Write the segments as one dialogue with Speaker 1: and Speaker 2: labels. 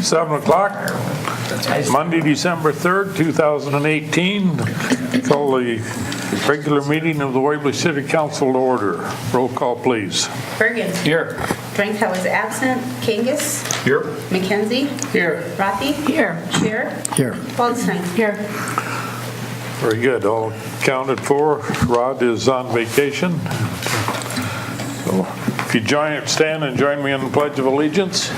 Speaker 1: 7 o'clock, Monday, December 3rd, 2018. Call the regular meeting of the Waverly City Council to order. Roll call, please.
Speaker 2: Bergen.
Speaker 3: Here.
Speaker 2: Drinkow is absent. Kangas.
Speaker 3: Here.
Speaker 2: McKenzie.
Speaker 3: Here.
Speaker 2: Rothi. Here. Chair.
Speaker 3: Here.
Speaker 2: Waldstein. Here.
Speaker 1: Very good. All accounted for. Rod is on vacation. So if you stand and join me in the Pledge of Allegiance.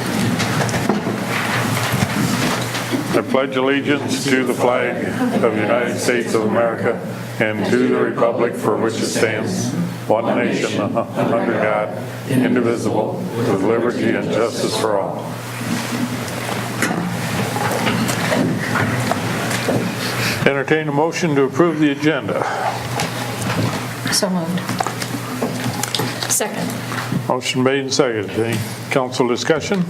Speaker 1: I pledge allegiance to the flag of the United States of America and to the republic for which it stands, one nation under God, indivisible, with liberty and justice for all. Entertain a motion to approve the agenda.
Speaker 2: So moved. Second.
Speaker 1: Motion made and seconded. Any council discussion?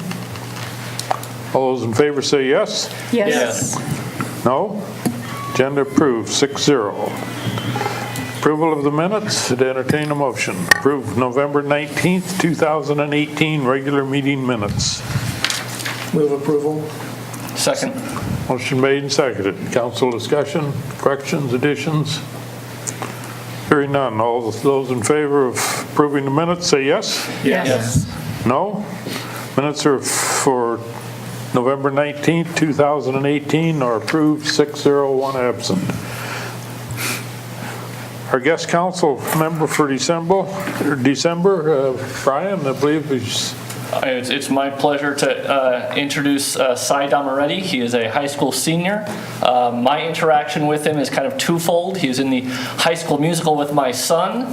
Speaker 1: All those in favor say yes?
Speaker 2: Yes.
Speaker 1: No? Agenda approved, 6-0. Approval of the minutes, to entertain a motion. Approve November 19th, 2018 regular meeting minutes.
Speaker 3: Move approval. Second.
Speaker 1: Motion made and seconded. Council discussion, corrections, additions? Hearing none. All those in favor of approving the minutes say yes?
Speaker 3: Yes.
Speaker 1: No? Minutes are for November 19th, 2018 are approved, 6-0, 1 absent. Our guest council member for December, Brian, I believe is...
Speaker 4: It's my pleasure to introduce Cy Damaretti. He is a high school senior. My interaction with him is kind of twofold. He was in the high school musical with my son,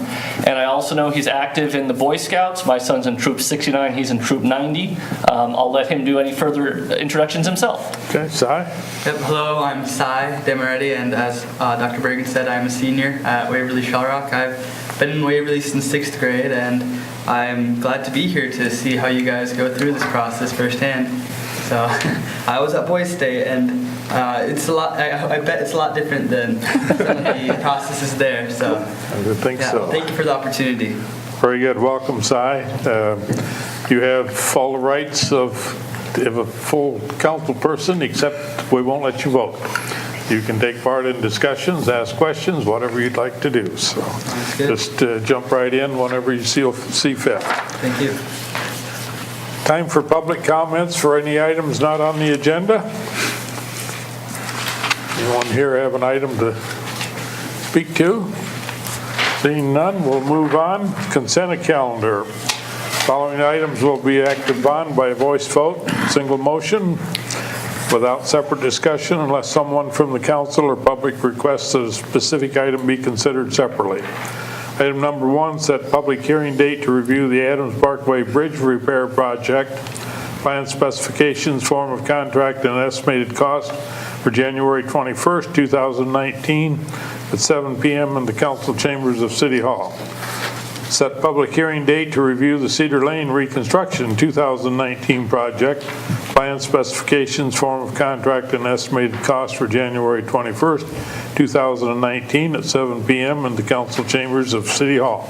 Speaker 4: and I also know he's active in the Boy Scouts. My son's in Troop 69, he's in Troop 90. I'll let him do any further introductions himself.
Speaker 1: Okay, Cy?
Speaker 5: Yep, hello, I'm Cy Damaretti, and as Dr. Bergen said, I'm a senior at Waverly Shellrock. I've been in Waverly since 6th grade, and I'm glad to be here to see how you guys go through this process firsthand. So, I was at Boys State, and it's a lot. I bet it's a lot different than some of the processes there. So,
Speaker 1: I would think so.
Speaker 5: Thank you for the opportunity.
Speaker 1: Very good. Welcome, Cy. You have all the rights of a full council person, except we won't let you vote. You can take part in discussions, ask questions, whatever you'd like to do. So just jump right in whenever you see fit.
Speaker 5: Thank you.
Speaker 1: Time for public comments for any items not on the agenda. Anyone here have an item to speak to? Seeing none, we'll move on. Consent calendar. Following items will be acted upon by a voice vote, single motion, without separate discussion unless someone from the council or public requests that a specific item be considered separately. Item number 1, set public hearing date to review the Adams Parkway Bridge Repair Project, plan specifications, form of contract, and estimated cost for January 21st, 2019 at 7 p.m. in the council chambers of City Hall. Set public hearing date to review the Cedar Lane Reconstruction 2019 project, plan specifications, form of contract, and estimated cost for January 21st, 2019 at 7 p.m. in the council chambers of City Hall.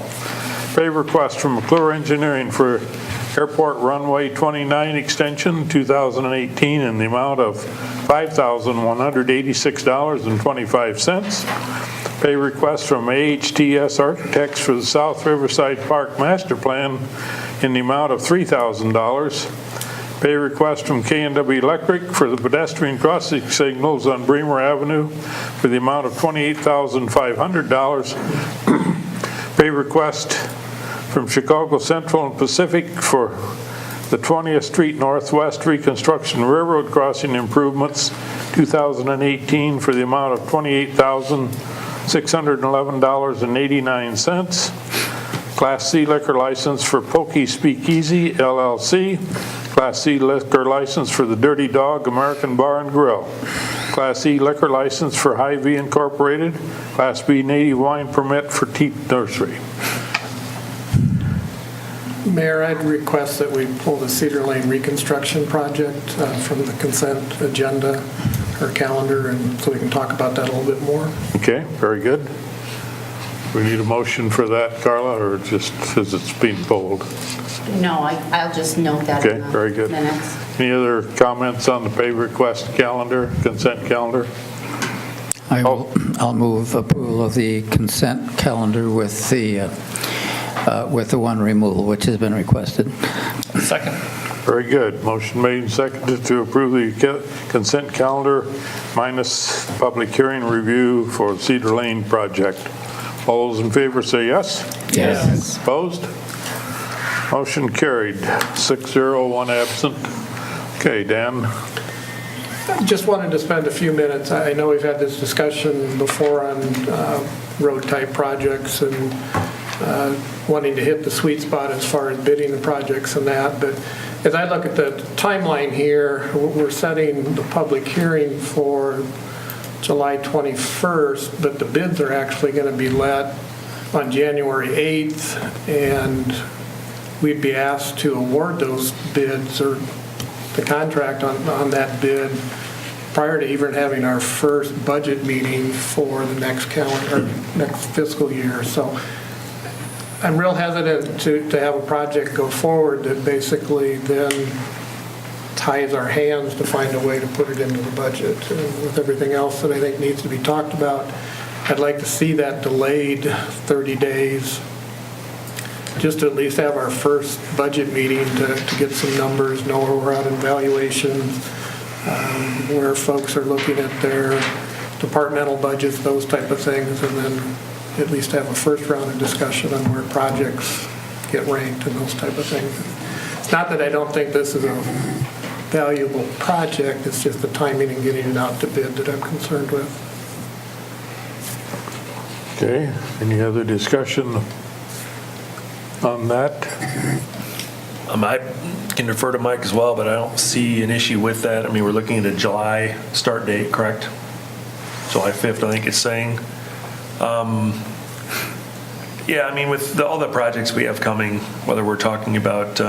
Speaker 1: Pay request from McClure Engineering for Airport Runway 29 extension 2018 in the amount of $5,186.25. Pay request from AHTS Architects for the South Riverside Park Master Plan in the amount of $3,000. Pay request from K&W Electric for the pedestrian crossing signals on Bremer Avenue for the amount of $28,500. Pay request from Chicago Central and Pacific for the 20th Street Northwest Reconstruction Railroad Crossing Improvements 2018 for the amount of $28,611.89. Class C liquor license for Pokey Speakeasy LLC. Class C liquor license for the Dirty Dog American Bar and Grill. Class E liquor license for Hy-Vee Incorporated. Class B native wine permit for Teep Nursery.
Speaker 6: Mayor, I'd request that we pull the Cedar Lane reconstruction project from the consent agenda or calendar, and so we can talk about that a little bit more.
Speaker 1: Okay, very good. We need a motion for that, Carla, or just as it's being pulled?
Speaker 7: No, I'll just note that
Speaker 1: Okay,
Speaker 7: in the
Speaker 1: very good.
Speaker 7: minutes.
Speaker 1: Any other comments on the pay request calendar, consent calendar?
Speaker 8: I'll move approval of the consent calendar with the one removal, which has been requested.
Speaker 4: Second.
Speaker 1: Very good. Motion made and seconded to approve the consent calendar minus public hearing review for Cedar Lane project. All those in favor say yes?
Speaker 8: Yes.
Speaker 1: Opposed? Motion carried. 6-0, 1 absent. Okay, Dan.
Speaker 6: Just wanted to spend a few minutes. I know we've had this discussion before on road-type projects and wanting to hit the sweet spot as far as bidding the projects and that. But as I look at the timeline here, we're setting the public hearing for July 21st, but the bids are actually going to be let on January 8th, and we'd be asked to award those bids or the contract on that bid prior to even having our first budget meeting for the next fiscal year. So I'm real hesitant to have a project go forward that basically then ties our hands to find a way to put it into the budget. And with everything else that I think needs to be talked about, I'd like to see that delayed 30 days, just to at least have our first budget meeting to get some numbers, know where we're at in valuations, where folks are looking at their departmental budgets, those type of things, and then at least have a first round of discussion on where projects get ranked and those type of things. It's not that I don't think this is a valuable project, it's just the timing and getting it out to bid that I'm concerned with.
Speaker 1: Okay, any other discussion on that?
Speaker 9: I can defer to Mike as well, but I don't see an issue with that. I mean, we're looking at a July start date, correct? July 5th, I think it's saying. Yeah, I mean, with all the projects we have coming, whether we're talking about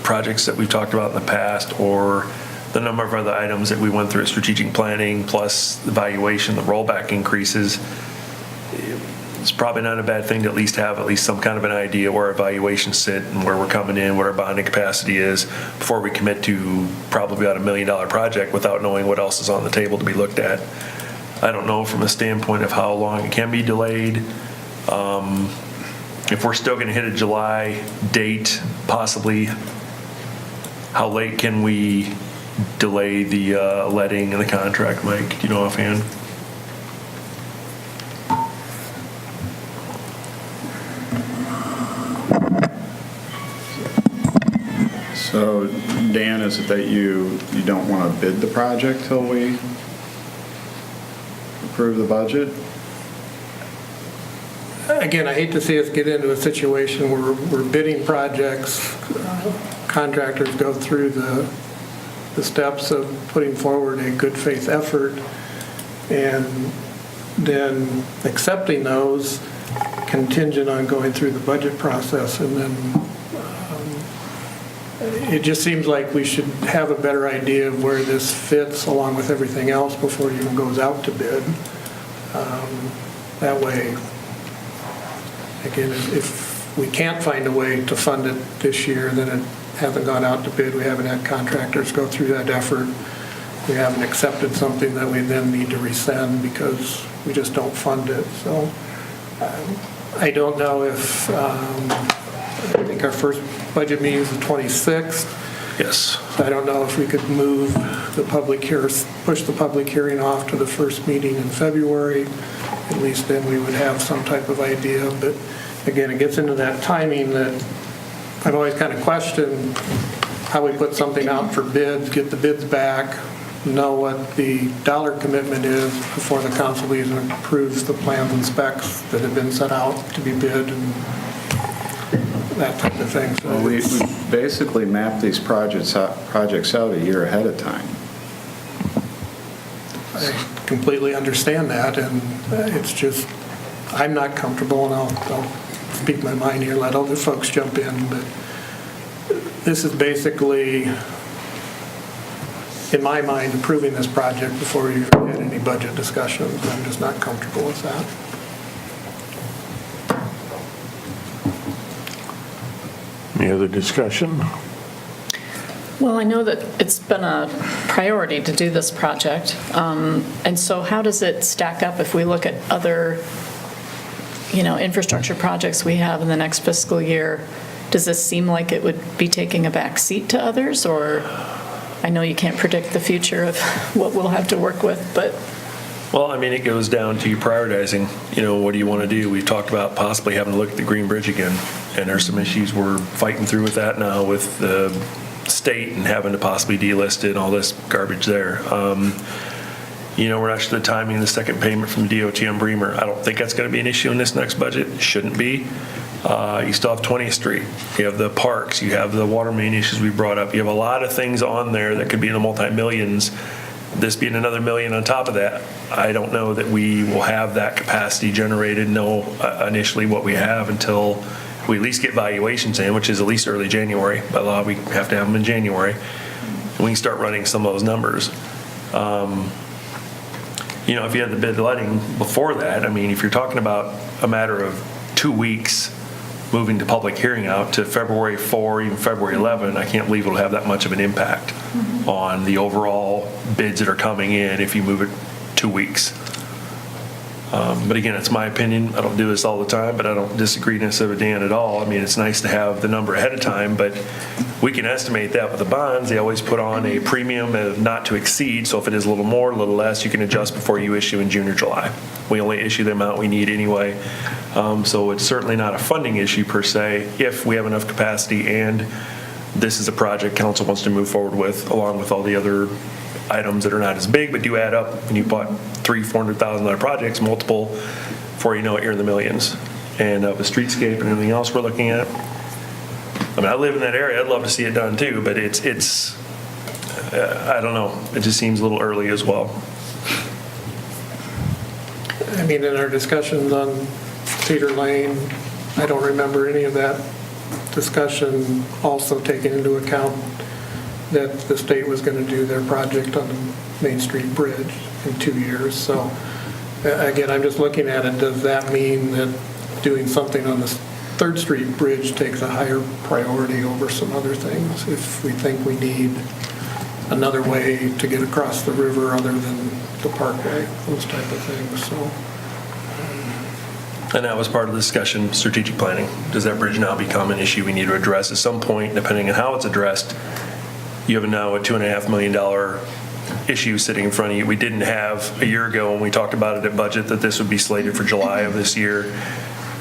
Speaker 9: projects that we've talked about in the past or the number of other items that we went through at strategic planning, plus the valuation, the rollback increases, it's probably not a bad thing to at least have some kind of an idea where our valuations sit and where we're coming in, what our bonding capacity is before we commit to probably about $1 million project without knowing what else is on the table to be looked at. I don't know from a standpoint of how long it can be delayed. If we're still going to hit a July date, possibly, how late can we delay the letting and the contract, Mike? Do you know offhand?
Speaker 10: So, Dan, is it that you don't want to bid the project till we approve the budget?
Speaker 6: Again, I hate to see us get into a situation where we're bidding projects, contractors go through the steps of putting forward a good faith effort and then accepting those contingent on going through the budget process, and then it just seems like we should have a better idea of where this fits along with everything else before it even goes out to bid. That way, again, if we can't find a way to fund it this year, then it hasn't gone out to bid. We haven't had contractors go through that effort. We haven't accepted something that we then need to rescind because we just don't fund it. So I don't know if, I think our first budget meeting is the 26th.
Speaker 9: Yes.
Speaker 6: So I don't know if we could move the public hearing, push the public hearing off to the first meeting in February. At least then we would have some type of idea. But again, it gets into that timing that I've always kind of questioned how we put something out for bids, get the bids back, know what the dollar commitment is before the council even approves the plans and specs that have been set out to be bid and that type of thing. So
Speaker 10: Well, we basically map these projects out a year ahead of time.
Speaker 6: I completely understand that, and it's just, I'm not comfortable, and I'll speak my mind here, let other folks jump in, but this is basically, in my mind, approving this project before we even had any budget discussions. I'm just not comfortable with that.
Speaker 1: Any other discussion?
Speaker 2: Well, I know that it's been a priority to do this project. And so how does it stack up if we look at other, infrastructure projects we have in the next fiscal year? Does this seem like it would be taking a back seat to others? Or I know you can't predict the future of what we'll have to work with, but.
Speaker 9: Well, I mean, it goes down to you prioritizing. What do you want to do? We've talked about possibly having to look at the Green Bridge again, and there's some issues we're fighting through with that now with the state and having to possibly delist it and all this garbage there. We're actually the timing of the second payment from the DOT on Bremer. I don't think that's going to be an issue in this next budget. It shouldn't be. You still have 20th Street. You have the parks. You have the water main issues we brought up. You have a lot of things on there that could be in the multi-millions. This being another million on top of that, I don't know that we will have that capacity generated, initially what we have until we at least get valuations in, which is at least early January. By law, we have to have them in January. And we can start running some of those numbers. If you had the bid letting before that, I mean, if you're talking about a matter of 2 weeks moving the public hearing out to February 4, even February 11, I can't believe it'll have that much of an impact on the overall bids that are coming in if you move it 2 weeks. But again, it's my opinion. I don't do this all the time, but I don't disagree necessarily with Dan at all. I mean, it's nice to have the number ahead of time, but we can estimate that with the bonds. They always put on a premium of not to exceed. So if it is a little more, a little less, you can adjust before you issue in June or July. We only issue the amount we need anyway. So it's certainly not a funding issue per se if we have enough capacity and this is a project council wants to move forward with, along with all the other items that are not as big but do add up. When you bought $300,000-$400,000 projects, multiple, before you know it, you're in the millions. And with streetscape and everything else we're looking at, I mean, I live in that area. I'd love to see it done too, but it's I don't know. It just seems a little early as well.
Speaker 6: I mean, in our discussions on Cedar Lane, I don't remember any of that discussion also taking into account that the state was going to do their project on the Main Street Bridge in 2 years. So again, I'm just looking at it. Does that mean that doing something on the 3rd Street Bridge takes a higher priority over some other things if we think we need another way to get across the river other than the parkway, those type of things? So.
Speaker 9: And that was part of the discussion, strategic planning. Does that bridge now become an issue we need to address at some point, depending on how it's addressed? You have now a $2.5 million issue sitting in front of you. We didn't have a year ago when we talked about it at budget that this would be slated for July of this year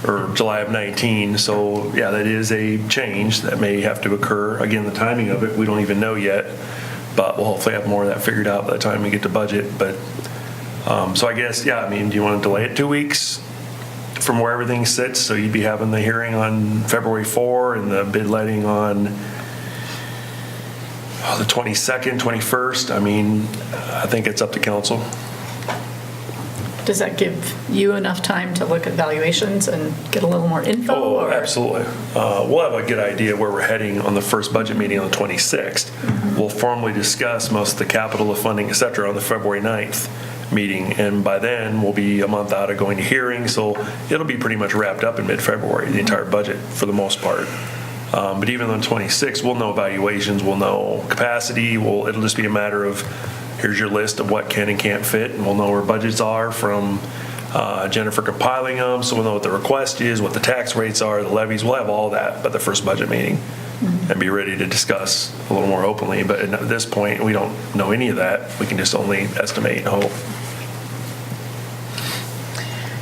Speaker 9: or July of 19. So yeah, that is a change that may have to occur. Again, the timing of it, we don't even know yet, but we'll hopefully have more of that figured out by the time we get to budget. But so I guess, yeah, I mean, do you want to delay it 2 weeks from where everything sits? So you'd be having the hearing on February 4 and the bid letting on the 22nd, 21st. I mean, I think it's up to council.
Speaker 2: Does that give you enough time to look at valuations and get a little more info?
Speaker 9: Oh, absolutely. We'll have a good idea where we're heading on the first budget meeting on the 26th. Mm-hmm. We'll formally discuss most of the capital, the funding, et cetera, on the February 9th meeting. And by then, we'll be a month out of going to hearing. So it'll be pretty much wrapped up in mid-February, the entire budget for the most part. But even on 26, we'll know valuations, we'll know capacity. It'll just be a matter of here's your list of what can and can't fit, and we'll know where budgets are from Jennifer compiling them, so we'll know what the request is, what the tax rates are, the levies. We'll have all that by the first budget meeting and be ready to discuss a little more openly. But at this point, we don't know any of that. We can just only estimate and hope.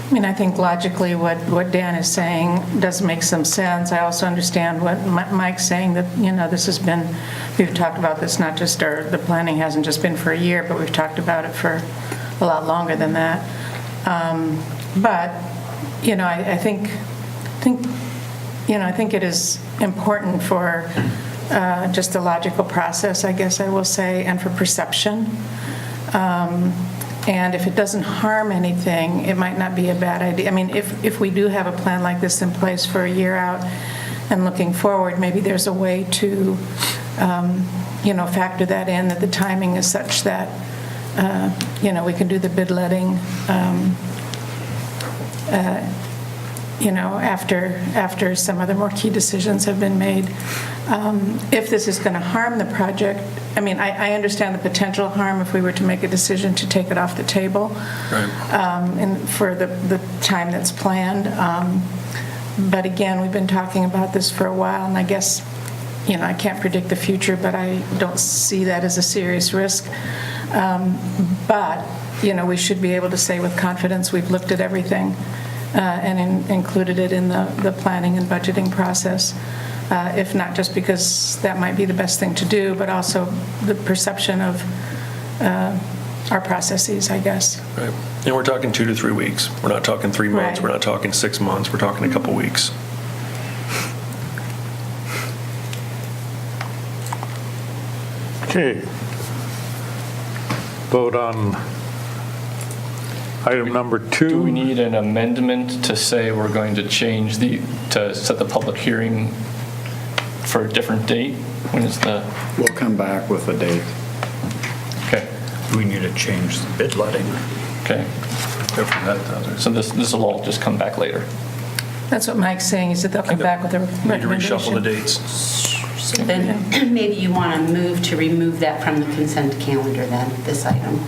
Speaker 11: I mean, I think logically what Dan is saying does make some sense. I also understand what Mike's saying, that, this has been, we've talked about this, not just the planning hasn't just been for a year, but we've talked about it for a lot longer than that. But, I think it is important for just a logical process, I guess I will say, and for perception. And if it doesn't harm anything, it might not be a bad idea. I mean, if we do have a plan like this in place for a year out and looking forward, maybe there's a way to, factor that in, that the timing is such that, we can do the bid letting after some other more key decisions have been made. If this is going to harm the project, I mean, I understand the potential harm if we were to make a decision to take it off the table and for the time that's planned. But again, we've been talking about this for a while, and I guess, I can't predict the future, but I don't see that as a serious risk. But, we should be able to say with confidence we've looked at everything and included it in the planning and budgeting process. If not just because that might be the best thing to do, but also the perception of our processes, I guess.
Speaker 9: Right. And we're talking 2 to 3 weeks. We're not talking 3 months.
Speaker 11: Right.
Speaker 9: We're not talking 6 months. We're talking a couple weeks.
Speaker 1: Okay. Vote on item number 2.
Speaker 4: Do we need an amendment to say we're going to change to set the public hearing for a different date? When is the?
Speaker 10: We'll come back with a date.
Speaker 4: Okay.
Speaker 3: We need to change the bid letting.
Speaker 4: Okay.
Speaker 3: Go from that to others.
Speaker 4: So this will all just come back later.
Speaker 11: That's what Mike's saying, is that they'll come back with a
Speaker 9: We need to
Speaker 11: recommendation.
Speaker 9: reshuffle the dates.
Speaker 7: So then maybe you want to remove that from the consent calendar then, this item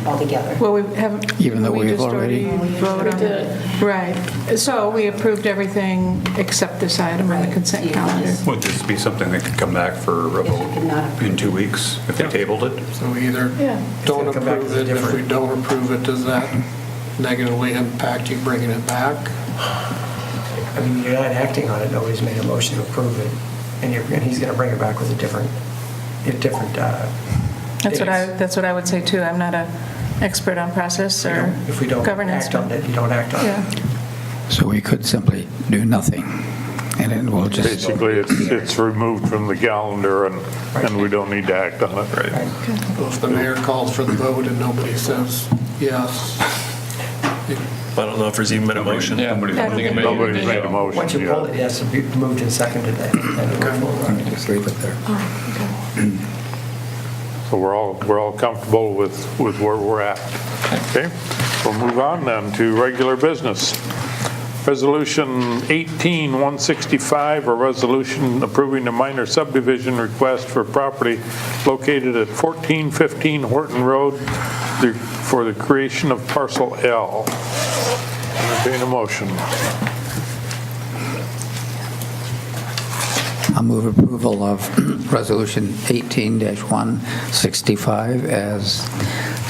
Speaker 7: altogether.
Speaker 11: Well, we haven't.
Speaker 8: Even though we've
Speaker 11: just
Speaker 8: already-
Speaker 11: voted on it. Right. So we approved everything except this item on the consent
Speaker 7: Yeah,
Speaker 11: calendar.
Speaker 7: just-
Speaker 12: Would this be something that could come back for a
Speaker 7: Yes, we
Speaker 12: vote
Speaker 7: could not approve.
Speaker 12: in 2 weeks if they tabled it?
Speaker 6: So we either
Speaker 11: Yeah.
Speaker 6: don't
Speaker 3: It's gonna come back
Speaker 6: approve
Speaker 3: as a
Speaker 6: it, if we
Speaker 3: different-
Speaker 6: don't approve it, does that negatively impact you bringing it back?
Speaker 3: I mean, you're not acting on it, nobody's made a motion to approve it, and he's going to bring it back with a different
Speaker 11: That's what I would say too. I'm not an expert on process or
Speaker 3: If we don't
Speaker 11: governance.
Speaker 3: act on it, you don't act on
Speaker 11: Yeah.
Speaker 3: it.
Speaker 8: So we could simply do nothing, and then we'll just,
Speaker 1: Basically, it's removed from the calendar, and we don't need to act on it. Right.
Speaker 6: Well, if the mayor calls for the vote and nobody says yes,
Speaker 9: I don't know if there's even been a motion.
Speaker 4: Yeah.
Speaker 12: Nobody's-
Speaker 4: I don't think anybody-
Speaker 1: Nobody's made a motion
Speaker 3: Once you pull
Speaker 1: yet.
Speaker 3: it, it has to be moved and seconded.
Speaker 8: just leave it there.
Speaker 1: So we're all comfortable with where we're at. Okay, we'll move on then to regular business. Resolution 18-165, a resolution approving a minor subdivision request for property located at 1415 Horton Road for the creation of parcel L. Entertain a motion.
Speaker 8: I'll move approval of Resolution 18-165 as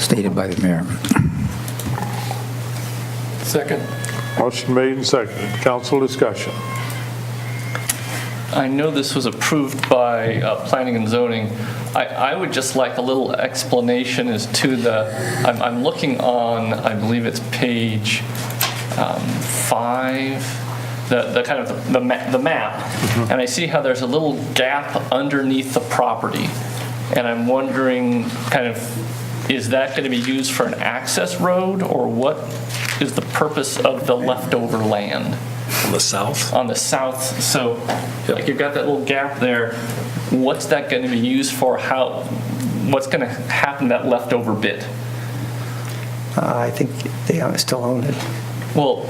Speaker 8: stated by the mayor.
Speaker 6: second.
Speaker 1: Motion made and seconded. Council discussion.
Speaker 4: I know this was approved by Planning and Zoning. I would just like a little explanation as to I'm looking on, I believe it's page 5, the kind of the map, and I see how there's a little gap underneath the property. And I'm wondering, kind of, is that going to be used for an access road, or what is the purpose of the leftover land?
Speaker 9: On the south?
Speaker 4: On the south, so like you've got that little gap there, what's that going to be used for? What's going to happen to that leftover bit?
Speaker 3: I think they still own it.
Speaker 4: Well,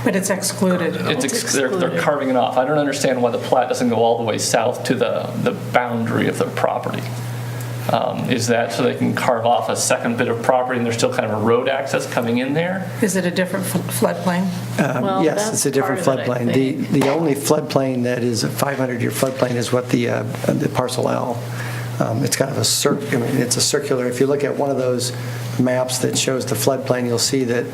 Speaker 11: But it's excluded.
Speaker 4: they're carving it off. I don't understand why the plat doesn't go all the way south to the boundary of their property. Is that so they can carve off a second bit of property and there's still kind of a road access coming in there?
Speaker 11: Is it a different floodplain?
Speaker 2: Well,
Speaker 3: Yes,
Speaker 2: that's
Speaker 3: it's a different
Speaker 2: part of it, I
Speaker 3: floodplain.
Speaker 2: think.
Speaker 3: The only floodplain that is a 500-year floodplain is what the parcel L. It's kind of a it's a circular. If you look at one of those maps that shows the floodplain, you'll see that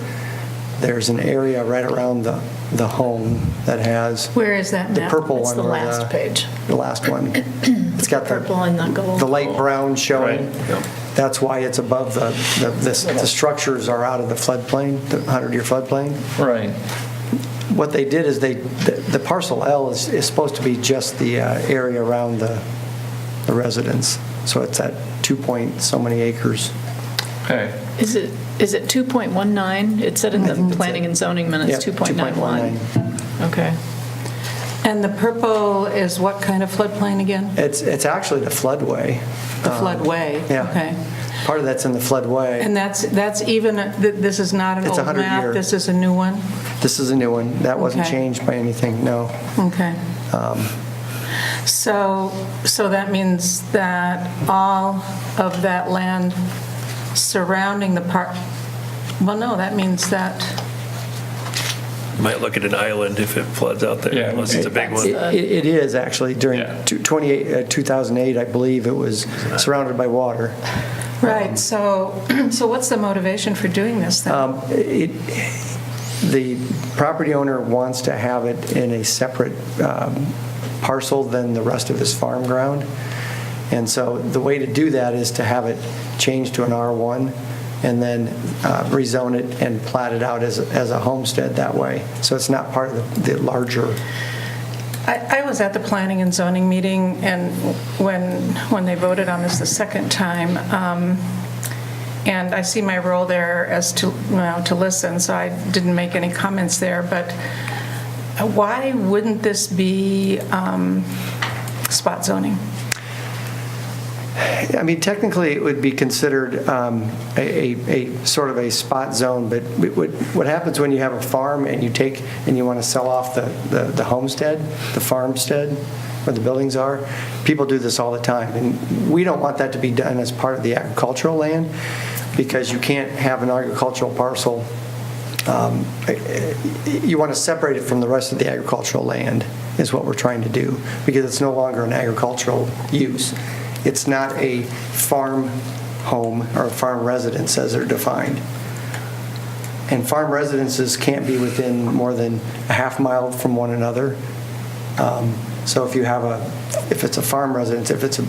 Speaker 3: there's an area right around the home that has
Speaker 11: Where is that
Speaker 3: the
Speaker 11: map?
Speaker 3: purple
Speaker 2: It's
Speaker 3: one.
Speaker 2: the
Speaker 3: or
Speaker 2: last page.
Speaker 3: The last one. It's got
Speaker 2: Purple and the gold.
Speaker 3: the light brown showing.
Speaker 9: Right, yep.
Speaker 3: That's why it's above the structures are out of the floodplain, the 100-year floodplain.
Speaker 4: Right.
Speaker 3: What they did is the parcel L is supposed to be just the area around the residence. So it's at 2 point so many acres.
Speaker 4: Okay.
Speaker 2: Is it 2.19? It said in
Speaker 3: I think
Speaker 2: the
Speaker 3: it's
Speaker 2: planning and zoning minutes,
Speaker 3: Yeah,
Speaker 2: 2.91. Okay.
Speaker 11: And the purple is what kind of floodplain again?
Speaker 3: It's actually the floodway.
Speaker 11: The floodway?
Speaker 3: yeah.
Speaker 11: Okay.
Speaker 3: Part of that's in the floodway.
Speaker 11: And that's even, this is not an
Speaker 3: It's
Speaker 11: old
Speaker 3: 100
Speaker 11: map?
Speaker 3: year.
Speaker 11: This is a new one?
Speaker 3: This is a new one. That wasn't
Speaker 11: Okay.
Speaker 3: changed by anything, no.
Speaker 11: Okay. So that means that all of that land surrounding the park, well, no, that means that,
Speaker 9: Might look at an island if it floods out there, unless it's a big one.
Speaker 3: It is actually. During
Speaker 9: Yeah.
Speaker 3: 2008, I believe, it was surrounded by water.
Speaker 11: right, so what's the motivation for doing this then?
Speaker 3: The property owner wants to have it in a separate parcel than the rest of his farm ground. And so the way to do that is to have it changed to an R1 and then rezone it and plat it out as a homestead that way. So it's not part of the larger.
Speaker 11: I was at the planning and zoning meeting, and when they voted on this the second time, and I see my role there as to listen, so I didn't make any comments there, but why wouldn't this be spot zoning?
Speaker 3: I mean, technically, it would be considered a sort of a spot zone, but what happens when you have a farm and you want to sell off the homestead, the farmstead, where the buildings are, people do this all the time. And we don't want that to be done as part of the agricultural land, because you can't have an agricultural parcel. You want to separate it from the rest of the agricultural land, is what we're trying to do, because it's no longer an agricultural use. It's not a farm home or a farm residence as they're defined. And farm residences can't be within more than a half mile from one another. So if it's a farm residence, if it's a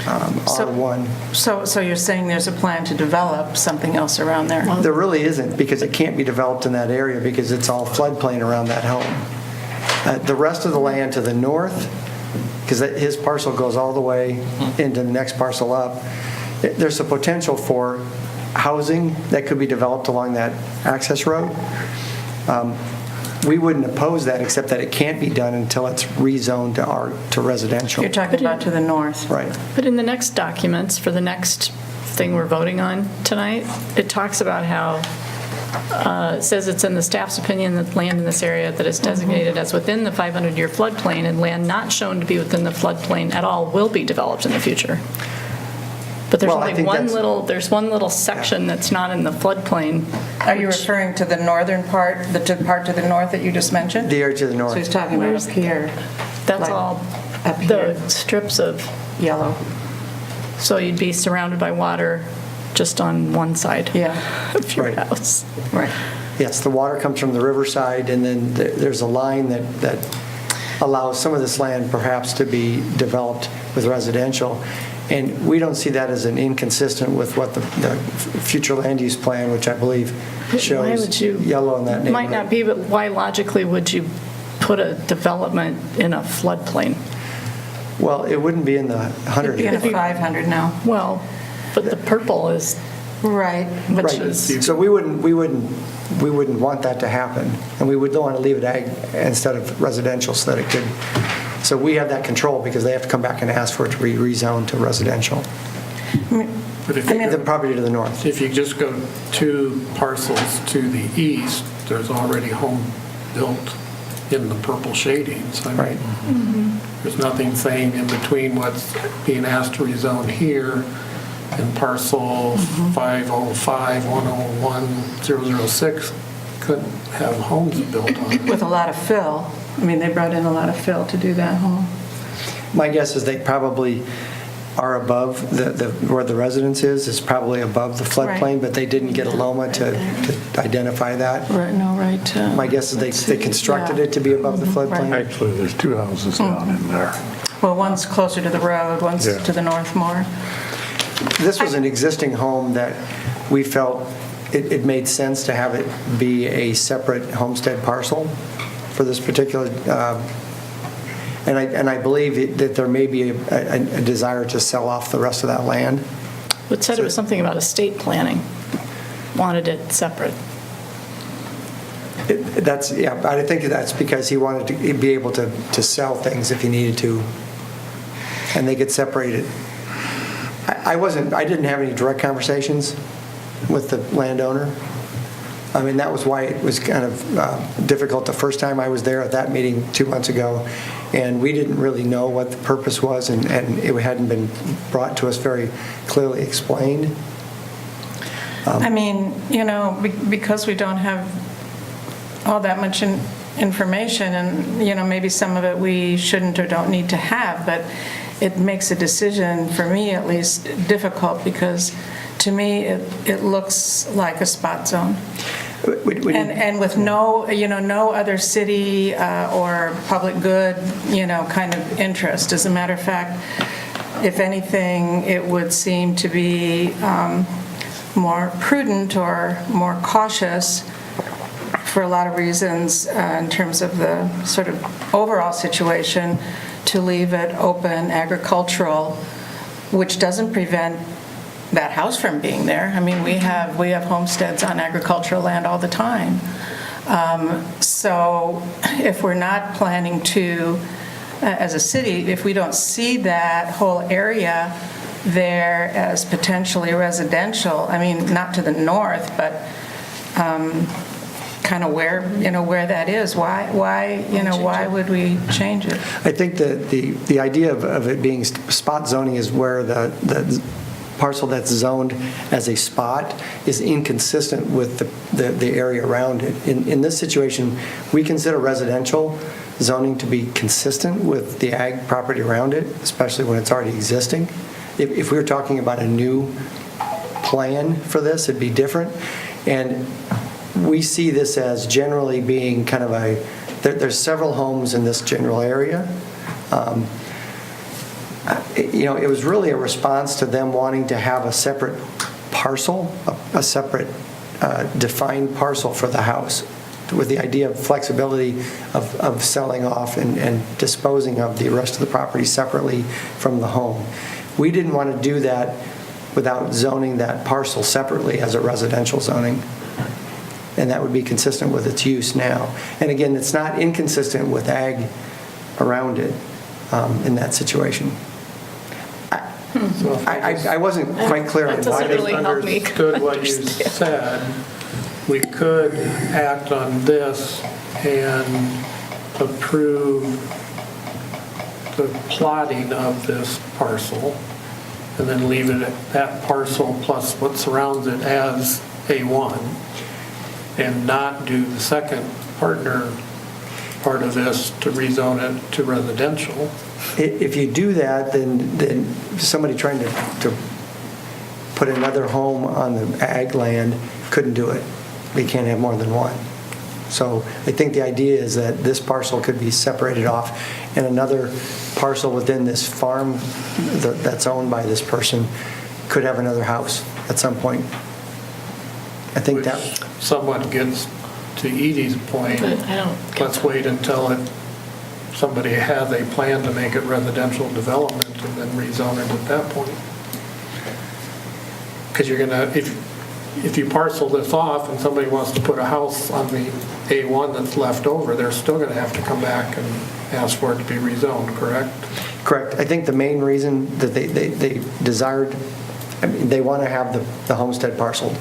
Speaker 3: R1.
Speaker 11: So you're saying there's a plan to develop something else around there?
Speaker 3: There really isn't, because it can't be developed in that area because it's all floodplain around that home. The rest of the land to the north, because his parcel goes all the way into the next parcel up, there's a potential for housing that could be developed along that access road. We wouldn't oppose that, except that it can't be done until it's rezoned to residential.
Speaker 11: You're talking about to the north?
Speaker 3: Right.
Speaker 2: But in the next documents, for the next thing we're voting on tonight, it talks about how, it says it's in the staff's opinion that land in this area that is designated as within the 500-year floodplain and land not shown to be within the floodplain at all will be developed in the future. But there's
Speaker 3: Well, I
Speaker 2: only
Speaker 3: think
Speaker 2: there's one little section that's not in the floodplain.
Speaker 11: Are you referring to the northern part, the part to the north that you just mentioned?
Speaker 3: The area to the north.
Speaker 11: So he's talking about up here.
Speaker 2: That's
Speaker 11: Like
Speaker 2: all
Speaker 11: up here.
Speaker 2: the strips of,
Speaker 11: Yellow.
Speaker 2: so you'd be surrounded by water just on one side
Speaker 11: Yeah,
Speaker 2: of your
Speaker 3: Right.
Speaker 2: house.
Speaker 11: right.
Speaker 3: Yes, the water comes from the riverside, and then there's a line that allows some of this land perhaps to be developed with residential. And we don't see that as an inconsistent with what the future land use plan, which I believe
Speaker 2: Why
Speaker 3: shows
Speaker 2: would you?
Speaker 3: yellow in that neighborhood.
Speaker 2: Might not be, but why logically would you put a development in a floodplain?
Speaker 3: Well, it wouldn't be in the 100.
Speaker 11: It'd be in a 500 now.
Speaker 2: Well, but the purple is,
Speaker 11: Right.
Speaker 2: which
Speaker 3: Right.
Speaker 2: is,
Speaker 3: So we wouldn't want that to happen, and we would want to leave it ag instead of residential so that it could. So we have that control because they have to come back and ask for it to be rezoned to residential.
Speaker 6: But if
Speaker 3: The property to the north.
Speaker 6: if you just go 2 parcels to the east, there's already home built in the purple shadings. I mean,
Speaker 3: Right.
Speaker 6: there's nothing saying in between what's being asked to rezone here and parcel 505, 101, 006 couldn't have homes built on it.
Speaker 11: With a lot of fill. I mean, they brought in a lot of fill to do that home.
Speaker 3: My guess is they probably are above where the residence is probably above the floodplain,
Speaker 11: Right.
Speaker 3: but they didn't get a LOMA to identify that.
Speaker 11: Right, no, right.
Speaker 3: My guess is they constructed it to be above the floodplain.
Speaker 1: Actually, there's 2 houses down in there.
Speaker 11: Well, one's closer to the road, one's
Speaker 1: Yeah.
Speaker 11: to the north more.
Speaker 3: This was an existing home that we felt it made sense to have it be a separate homestead parcel for this particular, and I believe that there may be a desire to sell off the rest of that land.
Speaker 2: it said it was something about estate planning, wanted it separate.
Speaker 3: I think that's because he wanted to be able to sell things if he needed to, and they get separated. I didn't have any direct conversations with the landowner. I mean, that was why it was kind of difficult the first time I was there at that meeting 2 months ago, and we didn't really know what the purpose was, and it hadn't been brought to us very clearly explained.
Speaker 11: I mean, because we don't have all that much information, and, maybe some of it we shouldn't or don't need to have, but it makes a decision, for me at least, difficult, because to me, it looks like a spot zone. And with no other city or public good, kind of interest. As a matter of fact, if anything, it would seem to be more prudent or more cautious for a lot of reasons in terms of the sort of overall situation, to leave it open agricultural, which doesn't prevent that house from being there. I mean, we have homesteads on agricultural land all the time. So if we're not planning to, as a city, if we don't see that whole area there as potentially residential, I mean, not to the north, but kind of where that is, why would we change it?
Speaker 3: I think that the idea of it being spot zoning is where the parcel that's zoned as a spot is inconsistent with the area around it. In this situation, we consider residential zoning to be consistent with the ag property around it, especially when it's already existing. If we were talking about a new plan for this, it'd be different. And we see this as generally being kind of there's several homes in this general area. It was really a response to them wanting to have a separate parcel, a separate defined parcel for the house, with the idea of flexibility of selling off and disposing of the rest of the property separately from the home. We didn't want to do that without zoning that parcel separately as a residential zoning. And that would be consistent with its use now. And again, it's not inconsistent with ag around it in that situation. I wasn't quite clear on why
Speaker 2: That doesn't really help me
Speaker 6: understood what you said. We could act on this and approve the plotting of this parcel, and then leave it at that parcel plus what surrounds it as A1, and not do the second partner part of this to rezone it to residential.
Speaker 3: If you do that, then somebody trying to put another home on the ag land couldn't do it. They can't have more than one. So I think the idea is that this parcel could be separated off, and another parcel within this farm that's owned by this person could have another house at some point. I think that
Speaker 6: somewhat gets to Edie's point.
Speaker 2: But I don't.
Speaker 6: Let's wait until somebody has a plan to make it residential development and then rezone it at that point. Because you're gonna, if you parcel this off and somebody wants to put a house on the A1 that's left over, they're still gonna have to come back and ask for it to be rezoned, correct?
Speaker 3: Correct. I think the main reason that they desired, I mean, they want to have the homestead parceled.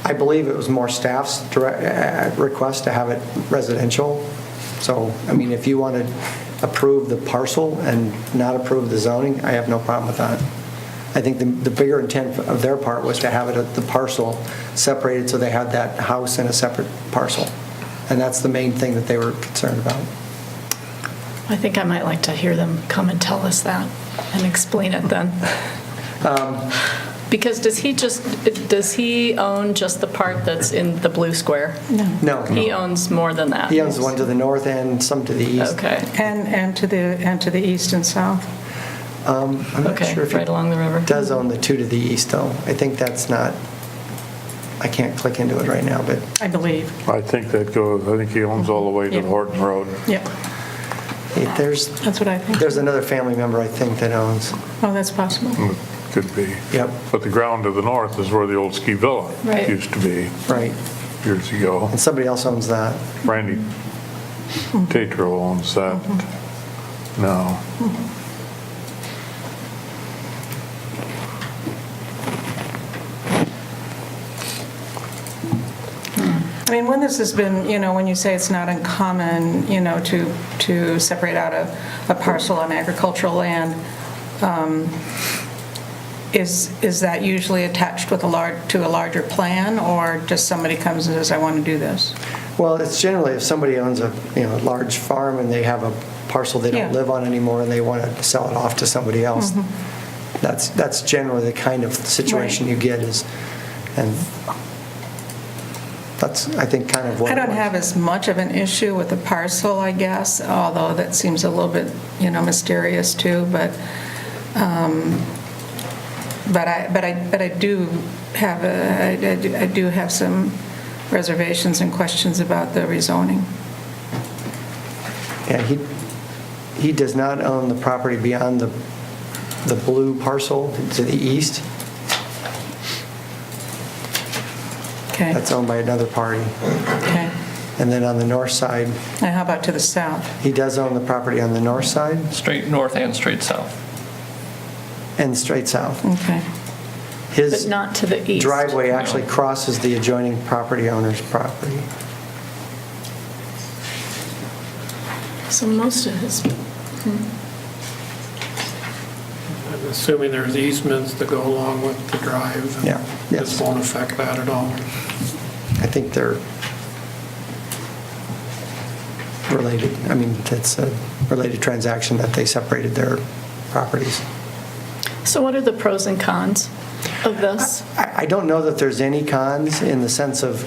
Speaker 3: I believe it was more staff's direct request to have it residential. So, I mean, if you want to approve the parcel and not approve the zoning, I have no problem with that. I think the bigger intent of their part was to have it the parcel separated so they had that house in a separate parcel. And that's the main thing that they were concerned about.
Speaker 2: I think I might like to hear them come and tell us that and explain it then. Because does he own just the part that's in the blue square?
Speaker 3: No.
Speaker 2: He owns more than that.
Speaker 3: He owns the one to the north and some to the east.
Speaker 2: Okay.
Speaker 11: And to the east and south.
Speaker 3: I'm not
Speaker 2: Okay,
Speaker 3: sure if
Speaker 2: right along the river.
Speaker 3: he does own the two to the east, though. I think that's not, I can't click into it right now, but
Speaker 11: I believe.
Speaker 1: I think he owns all the way to
Speaker 11: Yeah.
Speaker 1: the Horton Road.
Speaker 11: Yep,
Speaker 3: there's
Speaker 11: that's what I think.
Speaker 3: another family member, I think, that owns.
Speaker 11: Oh, that's possible.
Speaker 1: Could be.
Speaker 3: Yep.
Speaker 1: But the ground to the north is where the old ski villa
Speaker 2: Right.
Speaker 1: used to be
Speaker 3: Right.
Speaker 1: years ago.
Speaker 3: And somebody else owns that.
Speaker 1: Randy Tatro owns that now.
Speaker 11: I mean, when this has been, when you say it's not uncommon, to separate out a parcel on agricultural land, is that usually attached with to a larger plan, or just somebody comes and says, I want to do this?
Speaker 3: Well, it's generally if somebody owns a large farm and they have a parcel they don't
Speaker 11: Yeah.
Speaker 3: live on anymore and they want to sell it off to somebody else. That's generally the kind of situation
Speaker 11: Right.
Speaker 3: you get and that's, I think, kind of what
Speaker 11: I
Speaker 3: it
Speaker 11: don't
Speaker 3: was.
Speaker 11: have as much of an issue with the parcel, I guess, although that seems a little bit, mysterious too, but I do have some reservations and questions about the rezoning.
Speaker 3: And he does not own the property beyond the blue parcel to the east.
Speaker 11: Okay,
Speaker 3: That's owned by another party.
Speaker 11: okay.
Speaker 3: And then on the north side,
Speaker 11: And how about to the south?
Speaker 3: he does own the property on the north side
Speaker 4: Straight north and straight south.
Speaker 3: and straight south.
Speaker 11: Okay.
Speaker 2: But
Speaker 3: His
Speaker 2: not to the east.
Speaker 3: driveway actually crosses the adjoining property owner's property.
Speaker 2: So most of his,
Speaker 6: I'm assuming there's easements that go along with the drive. and
Speaker 3: Yeah, yes.
Speaker 6: This won't affect that at all.
Speaker 3: I think they're related. I mean, it's a related transaction that they separated their properties.
Speaker 2: so what are the pros and cons of this?
Speaker 3: I don't know that there's any cons in the sense of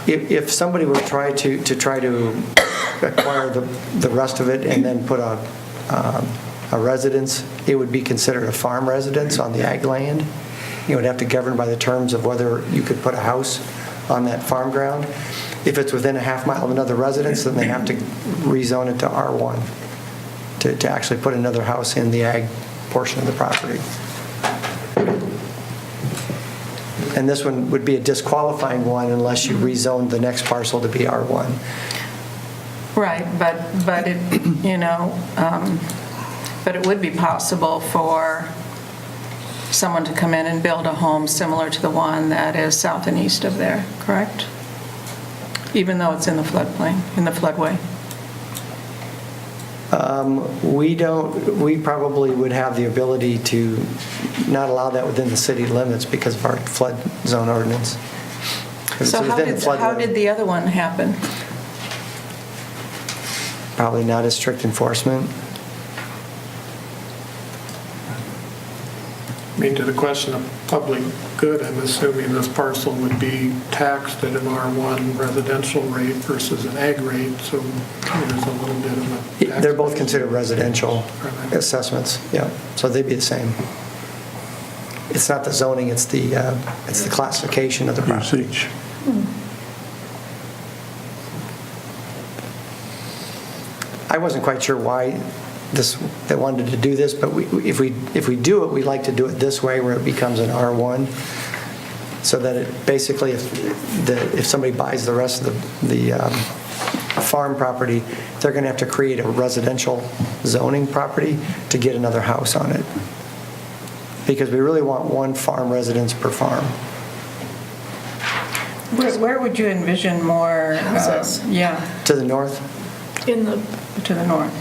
Speaker 3: if somebody would try to acquire the rest of it and then put a residence, it would be considered a farm residence on the ag land. You would have to govern by the terms of whether you could put a house on that farm ground. If it's within a half mile of another residence, then they have to rezone it to R1 to actually put another house in the ag portion of the property. And this one would be a disqualifying one unless you rezoned the next parcel to be R1.
Speaker 11: Right, but it, but it would be possible for someone to come in and build a home similar to the one that is south and east of there, correct? Even though it's in the floodplain, in the floodway.
Speaker 3: We probably would have the ability to not allow that within the city limits because of our flood zone ordinance. 'Cause
Speaker 11: So
Speaker 3: it's
Speaker 11: how
Speaker 3: within the
Speaker 11: did
Speaker 3: floodway.
Speaker 11: the other one happen?
Speaker 3: Probably not as strict enforcement.
Speaker 6: I mean, to the question of public good, I'm assuming this parcel would be taxed at an R1 residential rate versus an ag rate, so there's a little bit of a...
Speaker 3: They're both considered residential assessments, yeah, so they'd be the same. It's not the zoning, it's the classification of the property.
Speaker 1: usage.
Speaker 3: I wasn't quite sure why they wanted to do this, but if we do it, we'd like to do it this way where it becomes an R1, so that it basically, if somebody buys the rest of the farm property, they're going to have to create a residential zoning property to get another house on it. Because we really want one farm residence per farm.
Speaker 11: Where would you envision more?
Speaker 2: Houses.
Speaker 11: Yeah,
Speaker 3: To the north,
Speaker 2: In the,
Speaker 11: to the north.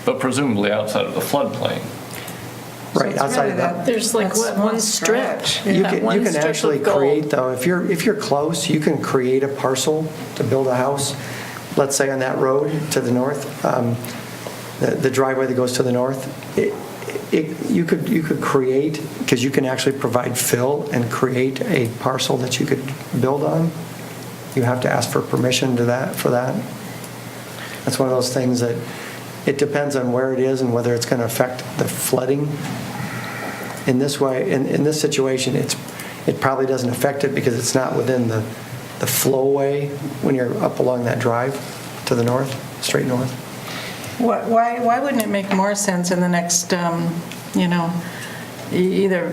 Speaker 4: But presumably outside of the floodplain.
Speaker 3: right,
Speaker 11: it's
Speaker 3: outside
Speaker 11: really
Speaker 3: of that.
Speaker 2: there's like,
Speaker 11: That's
Speaker 2: what,
Speaker 11: one
Speaker 2: one strip?
Speaker 11: stretch.
Speaker 3: You
Speaker 2: That
Speaker 3: can,
Speaker 2: one
Speaker 3: you can
Speaker 2: strip of
Speaker 3: actually
Speaker 2: gold.
Speaker 3: create, though, if you're close, you can create a parcel to build a house, let's say on that road to the north, the driveway that goes to the north. You could create, because you can actually provide fill and create a parcel that you could build on. You have to ask for permission for that. That's one of those things that it depends on where it is and whether it's going to affect the flooding. In this way, in this situation, it probably doesn't affect it because it's not within the flowway when you're up along that drive to the north, straight north.
Speaker 11: Why wouldn't it make more sense in the next, either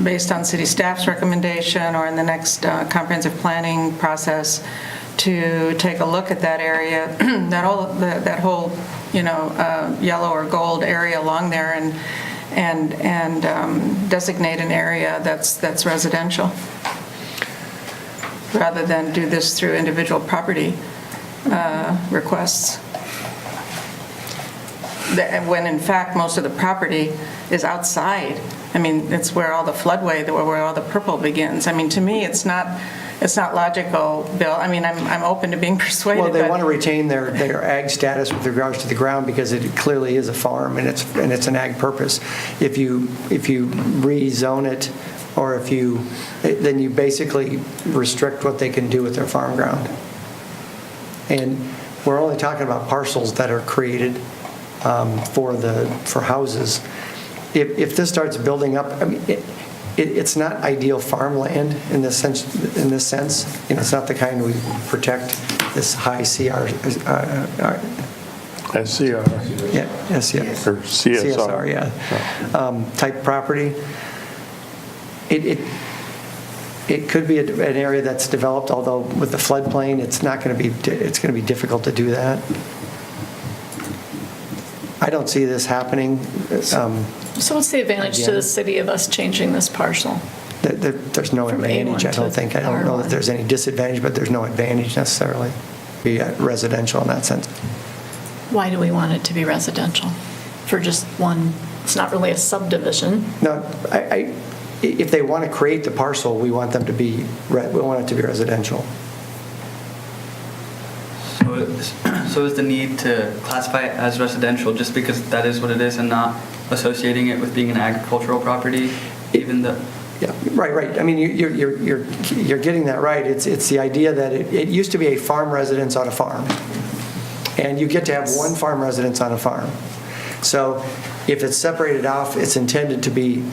Speaker 11: based on city staff's recommendation or in the next comprehensive planning process, to take a look at that area, that whole yellow or gold area along there, and designate an area that's residential, rather than do this through individual property requests. When in fact, most of the property is outside. I mean, it's where all the floodway, where all the purple begins. I mean, to me, it's not logical, Bill. I mean, I'm open to being persuaded.
Speaker 3: Well, they
Speaker 11: but-
Speaker 3: want to retain their ag status with regards to the ground because it clearly is a farm and it's an ag purpose. If you rezone it, or then you basically restrict what they can do with their farm ground. And we're only talking about parcels that are created for houses. If this starts building up, I mean, it's not ideal farmland in this sense. You know, it's not the kind we protect. This high SCR.
Speaker 1: SCR.
Speaker 3: Yeah, SCR.
Speaker 1: Or CSR.
Speaker 3: Yeah. Type property. It could be an area that's developed, although with the floodplain, it's going to be difficult to do that. I don't see this happening.
Speaker 2: So what's the advantage to the city of us changing this parcel?
Speaker 3: There's no
Speaker 2: From
Speaker 3: advantage,
Speaker 2: A1
Speaker 3: I don't
Speaker 2: to
Speaker 3: think. I don't know that
Speaker 2: R1.
Speaker 3: there's any disadvantage, but there's no advantage necessarily. Be residential in that sense.
Speaker 2: Why do we want it to be residential? For just one, it's not really a subdivision.
Speaker 3: No, if they want to create the parcel, we want it to be residential.
Speaker 5: So is the need to classify it as residential just because that is what it is and not associating it with being an agricultural property, even though?
Speaker 3: Yeah, right. I mean, you're getting that right. It's the idea that it used to be a farm residence on a farm, and you get to have one farm residence on a farm. So if it's separated off, it's intended to be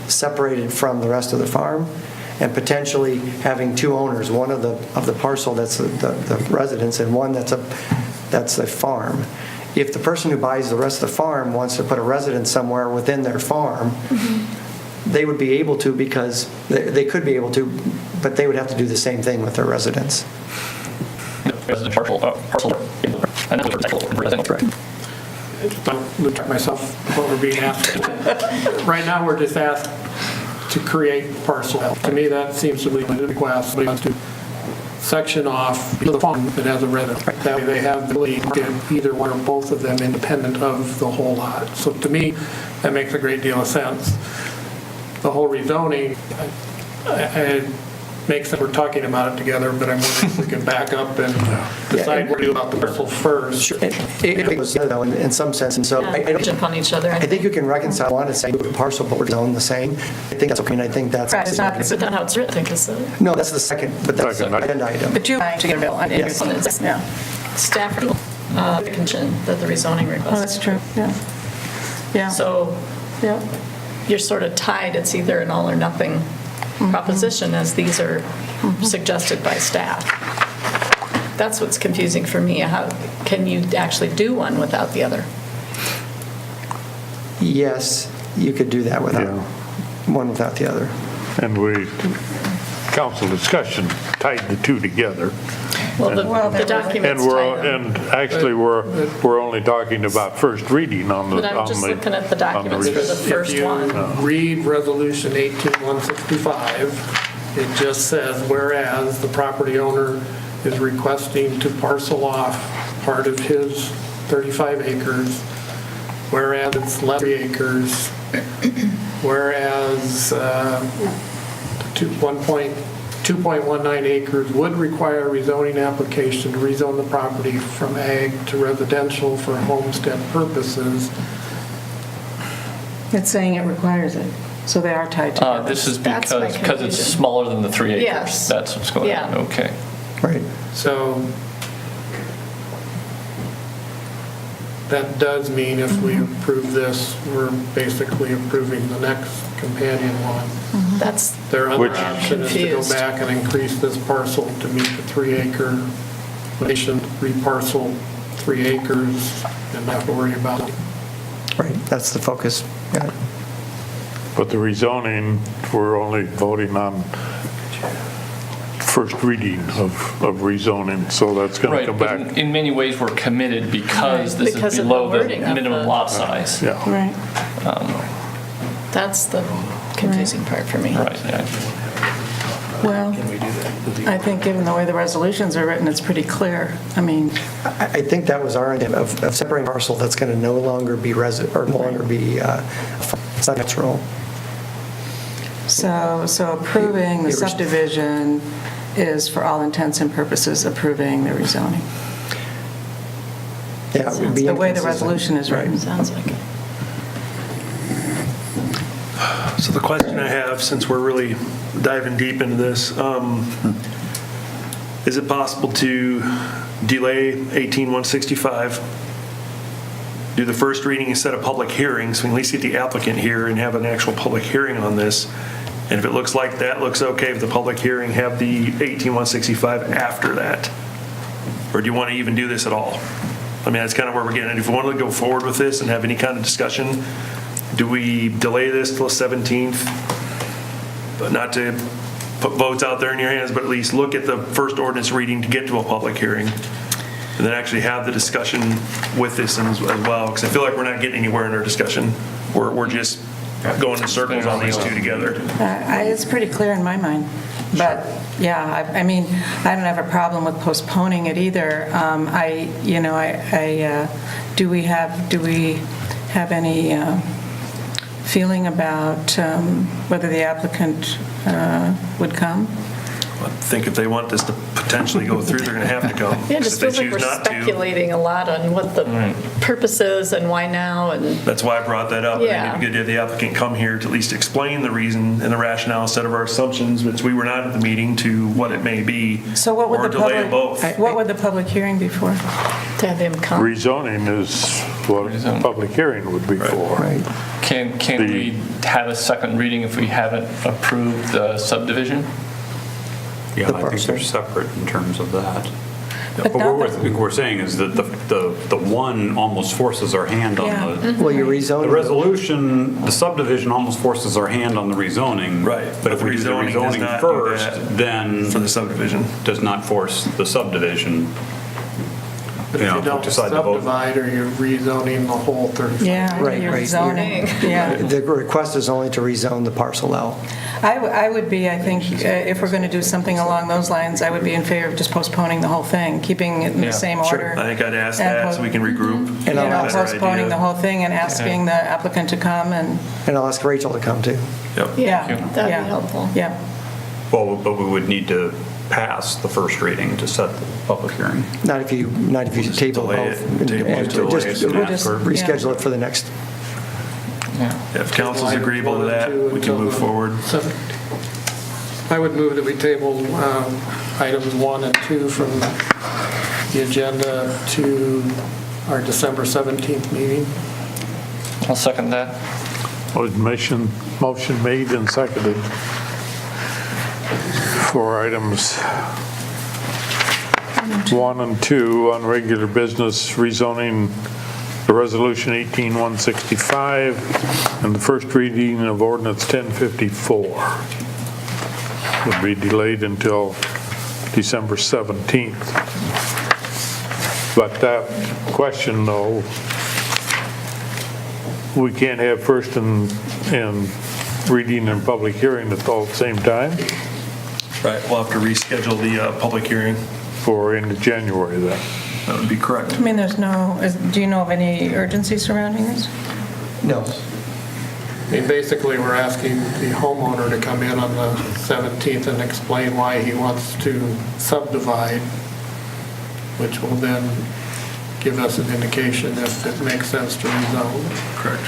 Speaker 3: separated from the rest of the farm, and potentially having two owners, one of the parcel that's the residence and one that's a farm. If the person who buys the rest of the farm wants to put a residence somewhere within their farm, they would be able to, because they could be able to, but they would have to do the same thing with their residence.
Speaker 4: Parcel.
Speaker 3: Right.
Speaker 6: Don't look at myself what we're being asked. Right now, we're just asked to create parcel. To me, that seems to be a request. Somebody wants to section off the farm that has a residence. That way they have the ability to get either one or both of them independent of the whole lot. So to me, that makes a great deal of sense. The whole rezoning, it makes sense we're talking about it together, but I'm wondering if we can back up and decide what to do about the parcel first.
Speaker 3: Sure. It goes together in some sense, and so I don't
Speaker 2: Jump on each other.
Speaker 3: I think you can reconcile. I want to say parcel, but we're zoned the same. I think that's okay, and I think that's.
Speaker 11: Right, it's not-
Speaker 2: But then how it's written, I think, is
Speaker 3: No, that's the second, but that's the
Speaker 1: Second.
Speaker 3: second item.
Speaker 11: But you to get a bill.
Speaker 3: Yes.
Speaker 11: Yeah.
Speaker 2: staff condition that the rezoning
Speaker 11: Oh,
Speaker 2: request.
Speaker 11: that's true, yeah. Yeah.
Speaker 2: So
Speaker 11: Yeah.
Speaker 2: you're sort of tied, it's either an all or nothing proposition as these are suggested by staff. That's what's confusing for me. How can you actually do one without the other?
Speaker 3: Yes, you could do that without one without the other.
Speaker 1: And council discussion tied the two together.
Speaker 2: Well, the document's tied them.
Speaker 1: And actually, we're only talking about first reading on the.
Speaker 2: But I'm just looking at the documents for the first one.
Speaker 6: If you read Resolution 18165, it just says, whereas the property owner is requesting to parcel off part of his 35 acres, whereas it's less than 3 acres, whereas 2.19 acres would require a rezoning application to rezone the property from ag to residential for homestead purposes.
Speaker 11: It's saying it requires it, so they are tied together.
Speaker 4: This is
Speaker 2: That's my
Speaker 4: because it's
Speaker 2: confusion.
Speaker 4: smaller than the 3 acres.
Speaker 2: Yes.
Speaker 4: That's what's going on,
Speaker 2: Yeah.
Speaker 4: okay.
Speaker 3: Right.
Speaker 6: So that does mean if we approve this, we're basically approving the next companion one.
Speaker 2: That's,
Speaker 6: Their other
Speaker 1: Which-
Speaker 6: option is to go
Speaker 2: Confused.
Speaker 6: back and increase this parcel to meet the 3-acre limitation, reparcel 3 acres, and not have to worry about it.
Speaker 3: Right, that's the focus. Yeah.
Speaker 1: But the rezoning, we're only voting on first reading of rezoning, so that's going to
Speaker 4: Right,
Speaker 1: come
Speaker 4: but
Speaker 1: back.
Speaker 4: in many ways, we're committed because this
Speaker 2: Because
Speaker 4: is
Speaker 2: of
Speaker 4: below
Speaker 2: the
Speaker 4: the
Speaker 2: wording of
Speaker 4: minimum
Speaker 2: the-
Speaker 4: lot size.
Speaker 1: Yeah.
Speaker 11: Right.
Speaker 2: That's the confusing part for me.
Speaker 4: Right, yeah.
Speaker 11: Well, I think given the way the resolutions are written, it's pretty clear. I mean,
Speaker 3: I think that was our intent of separating parcel that's going to no longer be or no longer be, it's not natural.
Speaker 11: so approving the subdivision is, for all intents and purposes, approving the rezoning.
Speaker 3: Yeah, it would be
Speaker 11: The way the
Speaker 3: inconsistent.
Speaker 11: resolution is written.
Speaker 2: Sounds like it.
Speaker 9: So the question I have, since we're really diving deep into this, is it possible to delay 18165, do the first reading instead of public hearing, so we can at least get the applicant here and have an actual public hearing on this? And if it looks like that looks okay with the public hearing, have the 18165 after that? Or do you want to even do this at all? I mean, that's kind of where we're getting at. If we want to go forward with this and have any kind of discussion, do we delay this till the 17th? But not to put votes out there in your hands, but at least look at the first ordinance reading to get to a public hearing, and then actually have the discussion with this as well, because I feel like we're not getting anywhere in our discussion. We're just going in circles on these two together.
Speaker 11: It's pretty clear in my mind. But, yeah, I mean, I don't have a problem with postponing it either. Do we have any feeling about whether the applicant would come?
Speaker 9: I think if they want this to potentially go through, they're going to have to come.
Speaker 2: Yeah, it just
Speaker 9: If they
Speaker 2: feels like
Speaker 9: choose
Speaker 2: we're
Speaker 9: not to,
Speaker 2: speculating a lot on what the purpose is and why now, and
Speaker 9: that's why I brought that up. I
Speaker 2: Yeah.
Speaker 9: think it'd be good to have the applicant come here to at least explain the reason and the rationale instead of our assumptions, which we were not at the meeting, to what it may be.
Speaker 11: So what would
Speaker 9: or
Speaker 11: the
Speaker 9: delay
Speaker 11: public,
Speaker 9: them both.
Speaker 11: what would the public hearing be for?
Speaker 2: to have him come.
Speaker 1: Rezoning is what a public hearing would be for.
Speaker 3: Right.
Speaker 4: Can we have a second reading if we haven't approved the subdivision?
Speaker 12: Yeah,
Speaker 3: The
Speaker 12: I think
Speaker 3: parcel.
Speaker 12: they're separate in terms of that.
Speaker 11: But
Speaker 12: But
Speaker 11: not
Speaker 12: what we're saying is that the one almost forces our hand
Speaker 11: Yeah.
Speaker 12: on the,
Speaker 3: Well, you're
Speaker 12: the
Speaker 3: rezoning.
Speaker 12: resolution, the subdivision almost forces our hand on the rezoning.
Speaker 9: Right.
Speaker 12: But if we do the
Speaker 9: Rezoning does
Speaker 12: rezoning
Speaker 9: not do
Speaker 12: first,
Speaker 9: that
Speaker 12: then
Speaker 9: for the subdivision.
Speaker 12: does not force the subdivision.
Speaker 6: But if you don't
Speaker 12: decide to vote.
Speaker 6: subdivide, or you're rezoning the whole 35.
Speaker 11: Yeah,
Speaker 3: Right,
Speaker 11: you're
Speaker 3: right.
Speaker 11: zoning, yeah.
Speaker 3: The request is only to rezone the parcel L.
Speaker 11: I would be, I think, if we're going to do something along those lines, I would be in favor of just postponing the whole thing, keeping it in the same order.
Speaker 9: I think I'd ask
Speaker 11: And
Speaker 9: that so we can regroup.
Speaker 3: And
Speaker 11: You
Speaker 3: I'll
Speaker 11: know,
Speaker 3: ask-
Speaker 11: postponing the whole thing and asking the applicant to come and,
Speaker 3: And I'll ask Rachel to come too.
Speaker 9: Yep.
Speaker 11: yeah.
Speaker 2: That'd
Speaker 11: yeah,
Speaker 2: be helpful.
Speaker 11: Yeah.
Speaker 12: Well, but we would need to pass the first reading to set the public hearing.
Speaker 3: Not if you table
Speaker 9: delay
Speaker 3: both.
Speaker 9: it. Table it,
Speaker 3: And
Speaker 9: delay
Speaker 3: just
Speaker 9: it,
Speaker 12: and ask
Speaker 3: just
Speaker 12: for-
Speaker 3: reschedule it for the next.
Speaker 9: If council's agreeable to that, we can move forward.
Speaker 6: I would move that we table items 1 and 2 from the agenda to our December 17th meeting.
Speaker 4: I'll second that.
Speaker 1: Motion made and seconded for items 1 and 2 on regular business, rezoning the resolution 18165 and the first reading of ordinance 1054 would be delayed until December 17th. But that question, though, we can't have first and reading and public hearing at all at the same time
Speaker 9: Right, we'll have to reschedule the public hearing.
Speaker 1: for into January then.
Speaker 9: That would be correct.
Speaker 11: I mean, do you know of any urgency surrounding this?
Speaker 3: No.
Speaker 6: I mean, basically, we're asking the homeowner to come in on the 17th and explain why he wants to subdivide, which will then give us an indication if it makes sense to rezone.
Speaker 9: Correct.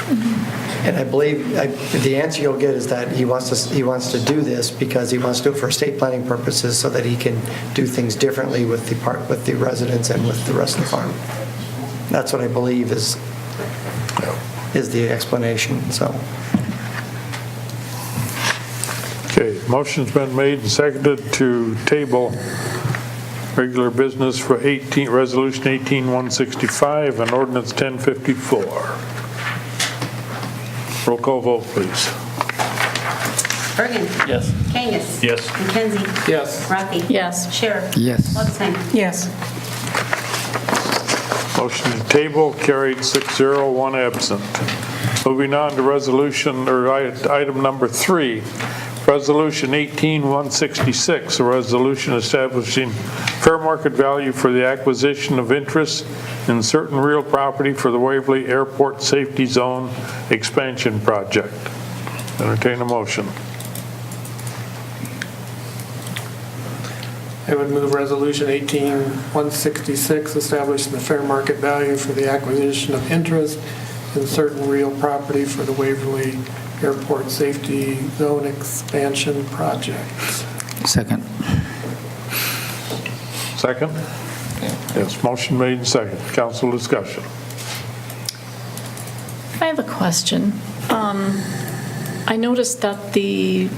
Speaker 3: And I believe the answer you'll get is that he wants to do this because he wants to do it for estate planning purposes so that he can do things differently with the residents and with the rest of the farm. That's what I believe is the explanation, so.
Speaker 1: Okay, motion's been made and seconded to table regular business for resolution 18165 and ordinance 1054. Roll call vote, please.
Speaker 7: Bergen.
Speaker 4: Yes.
Speaker 7: Kangas.
Speaker 12: Yes.
Speaker 7: McKenzie.
Speaker 6: Yes.
Speaker 7: Rocky.
Speaker 2: Yes.
Speaker 7: Sherrick.
Speaker 8: Yes.
Speaker 7: Lovesheim.
Speaker 11: Yes.
Speaker 1: Motion to table carried 6-0, one absent. Moving on to resolution, or item number 3, Resolution 18-166, a resolution establishing fair market value for the acquisition of interest in certain real property for the Waverly Airport Safety Zone Expansion Project. Entertain a motion.
Speaker 6: I would move Resolution 18-166, establishing the fair market value for the acquisition of interest in certain real property for the Waverly Airport Safety Zone Expansion Project.
Speaker 8: Second.
Speaker 1: Second? Yes, motion made and second. Council discussion.
Speaker 2: I have a question. I noticed that the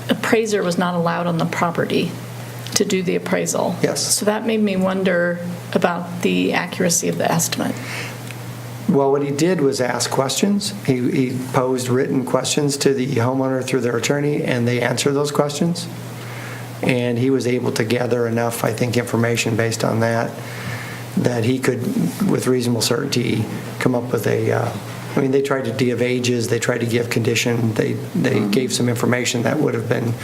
Speaker 2: appraiser was not allowed on the property to do the appraisal.
Speaker 3: Yes.
Speaker 2: So that made me wonder about the accuracy of the estimate.
Speaker 3: Well, what he did was ask questions. He posed written questions to the homeowner through their attorney, and they answered those questions. And he was able to gather enough, I think, information based on that, that he could, with reasonable certainty, come up with a, I mean, they tried to give ages, they tried to give condition, they gave some information that would have been,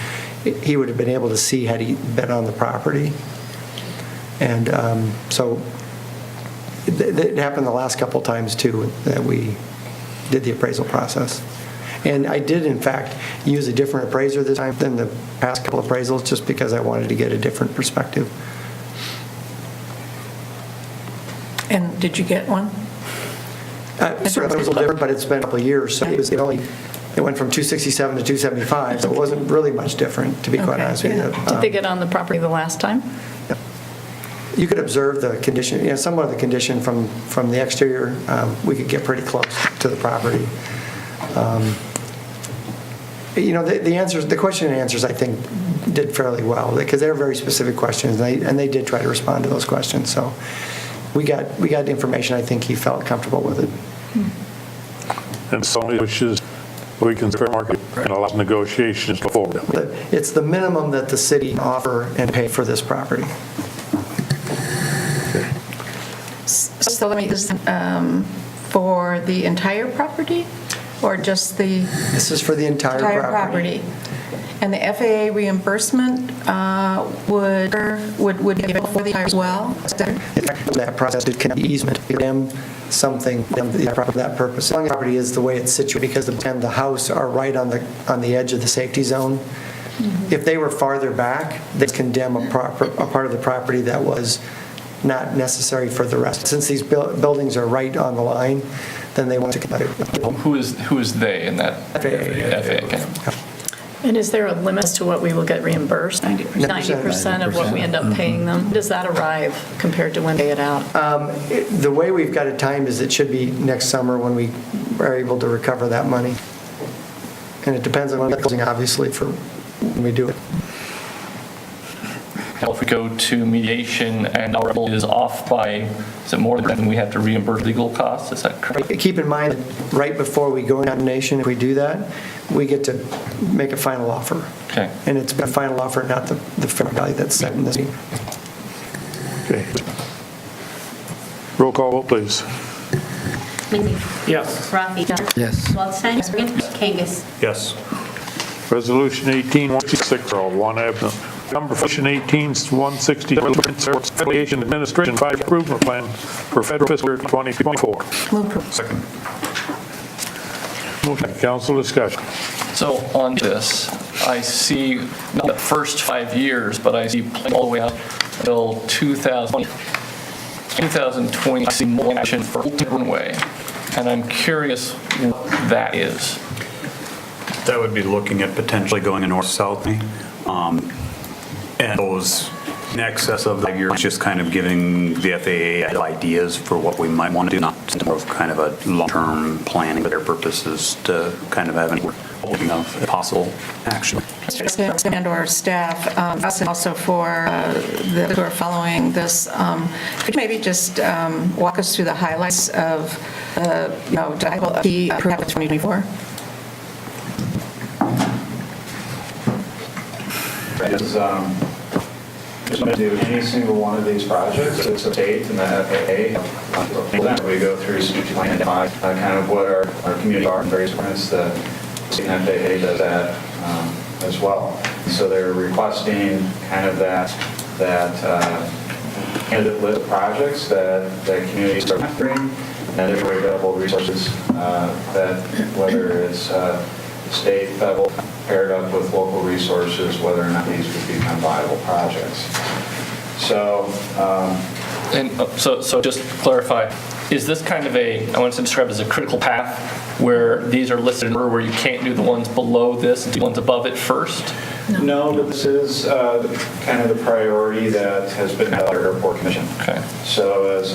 Speaker 3: he would have been able to see had he been on the property. And so it happened the last couple times, too, that we did the appraisal process. And I did, in fact, use a different appraiser this time than the past couple appraisals, just because I wanted to get a different perspective.
Speaker 11: And did you get one?
Speaker 3: Sort of, it was a little different, but it's been a couple of years, so it went from 267 to 275, so it wasn't really much different, to be quite honest with you.
Speaker 2: Did they get on the property the last time?
Speaker 3: You could observe the condition, somewhat of the condition from the exterior. We could get pretty close to the property. The answers, the question and answers, I think, did fairly well, because they were very specific questions, and they did try to respond to those questions. So we got information. I think he felt comfortable with it.
Speaker 1: And so wishes we can fair market and allow negotiations before.
Speaker 3: It's the minimum that the city can offer and pay for this property.
Speaker 11: So let me just, for the entire property, or just the?
Speaker 3: This is for the entire property.
Speaker 11: And the FAA reimbursement would be for the entire as well?
Speaker 3: That process did connect the easement to them something for that purpose. The property is the way it's situated because the house are right on the edge of the safety zone. Mm-hmm. If they were farther back, they condemn a part of the property that was not necessary for the rest. Since these buildings are right on the line, then they want to.
Speaker 4: Who is they in that? FAA. Okay.
Speaker 2: And is there a limit to what we will get reimbursed? 90% of what we end up paying them? Does that arrive compared to when they get out?
Speaker 3: The way we've got it timed is it should be next summer when we are able to recover that money. And it depends on when the closing, obviously, for when we do it.
Speaker 4: If we go to mediation and our bill is off by, is it more than we have to reimburse legal costs? Is that correct?
Speaker 3: Keep in mind, right before we go into nomination, if we do that, we get to make a final offer.
Speaker 4: Okay.
Speaker 3: And it's a final offer, not the fair value that's set in this meeting.
Speaker 1: Okay. Roll call vote, please.
Speaker 7: Lindsay.
Speaker 6: Yes.
Speaker 7: Rafi.
Speaker 8: Yes.
Speaker 7: Waldstein. Kangas.
Speaker 12: Yes.
Speaker 1: Resolution 18-166, one absent. Resolution 18-160, Affiliation Administration 5 Improvement Plan for Federal Fiscal Year 2024.
Speaker 12: Second.
Speaker 1: Council discussion.
Speaker 4: So on this, I see not the first 5 years, but I see all the way up until 2020. I see more action for runway, and I'm curious what that is.
Speaker 12: That would be looking at potentially going a north-south. And those in excess of the year, just kind of giving the FAA ideas for what we might want to do, not more of kind of a long-term planning for their purposes to kind of have any holding of possible action.
Speaker 11: And or staff, us and also for the who are following this, could you maybe just walk us through the highlights of, key approved 2024?
Speaker 13: do any single one of these projects. It's a state and the FAA. Then we go through strategic plan and define kind of what our community are and various requirements. The state and FAA does that as well. So they're requesting kind of that candidate list of projects that communities are offering, and there's available resources that whether it's state, federal, paired up with local resources, whether or not these would become viable projects. So,
Speaker 4: so just to clarify, is this kind of I want to describe as a critical path where these are listed in order where you can't do the ones below this and do the ones above it first?
Speaker 13: No, but this is kind of the priority that has been at our airport commission.
Speaker 4: Okay.
Speaker 13: So as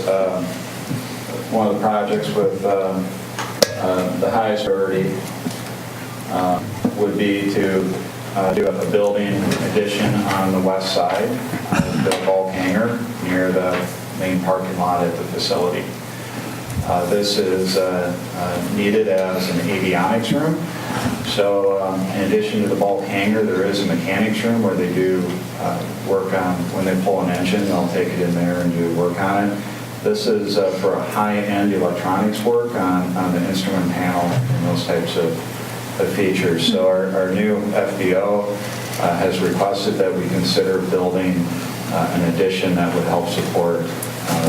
Speaker 13: one of the projects with the highest priority would be to do a building addition on the west side of the bulk hangar near the main parking lot at the facility. This is needed as an avionics room. So in addition to the bulk hangar, there is a mechanics room where they do work on, when they pull an engine, they'll take it in there and do work on it. This is for a high-end electronics work on the instrument panel and those types of features. So our new FBO has requested that we consider building an addition that would help support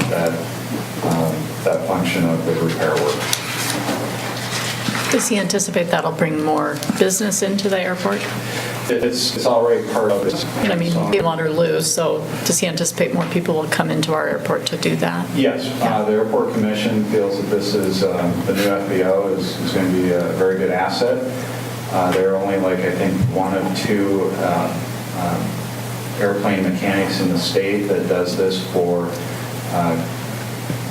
Speaker 13: that function of the repair work.
Speaker 2: Does he anticipate that'll bring more business into the airport?
Speaker 13: It's already part of it.
Speaker 2: I mean, we want to lose, so does he anticipate more people will come into our airport to do that?
Speaker 13: Yes, the airport commission feels that this is, the new FBO is going to be a very good asset. There are only I think one of two airplane mechanics in the state that does this for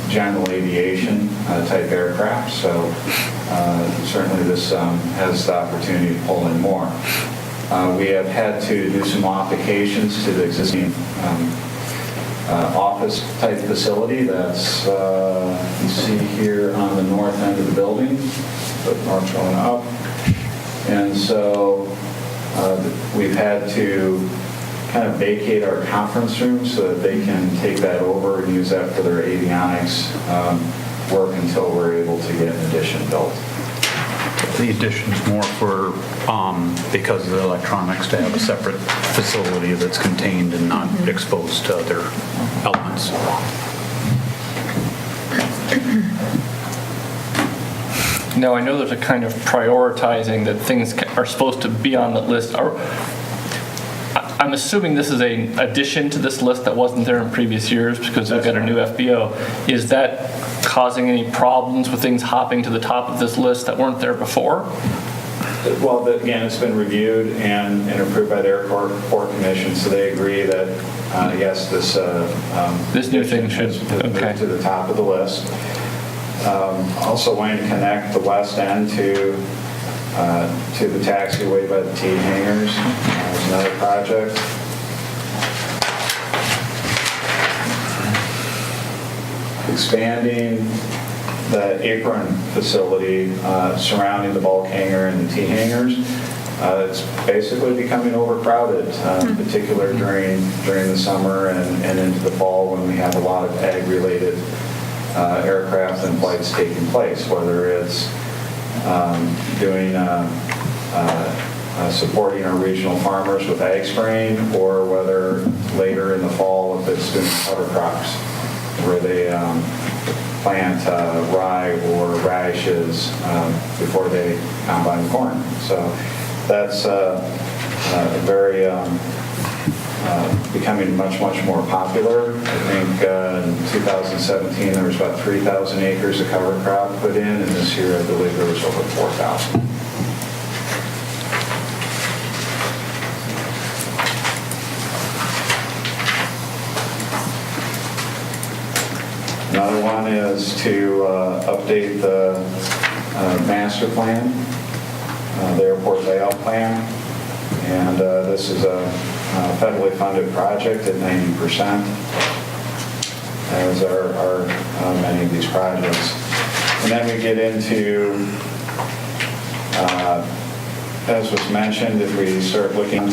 Speaker 13: general aviation type aircraft. So certainly this has the opportunity to pull in more. We have had to do some modifications to the existing office type facility that's you see here on the north end of the building, the north going up. And so we've had to kind of vacate our conference room so that they can take that over and use that for their avionics work until we're able to get an addition built.
Speaker 12: The addition's more for, because of the electronics, to have a separate facility that's contained and not exposed to other elements.
Speaker 4: Now, I know there's a kind of prioritizing that things are supposed to be on the list. I'm assuming this is an addition to this list that wasn't there in previous years because we've got a new FBO. Is that causing any problems with things hopping to the top of this list that weren't there before?
Speaker 13: Well, again, it's been reviewed and approved by the Airport Commission, so they agree that, yes, this
Speaker 4: new thing should
Speaker 13: move to the top of the list. Also wanting to connect the west end to the taxiway by the T hangars. There's another project. Expanding the apron facility surrounding the bulk hangar and the T hangars. It's basically becoming overcrowded, in particular during the summer and into the fall when we have a lot of ag-related aircraft and flights taking place, whether it's doing supporting our regional farmers with ag spraying, or whether later in the fall if it's doing cover crops where they plant rye or radishes before they combine corn. So that's very becoming much more popular. I think in 2017 there was about 3,000 acres of cover crop put in, and this year I believe there was over 4,000. Another one is to update the master plan, the airport layout plan, and this is a federally funded project at 90%, as are many of these projects. And then we get into, as was mentioned, if we start looking,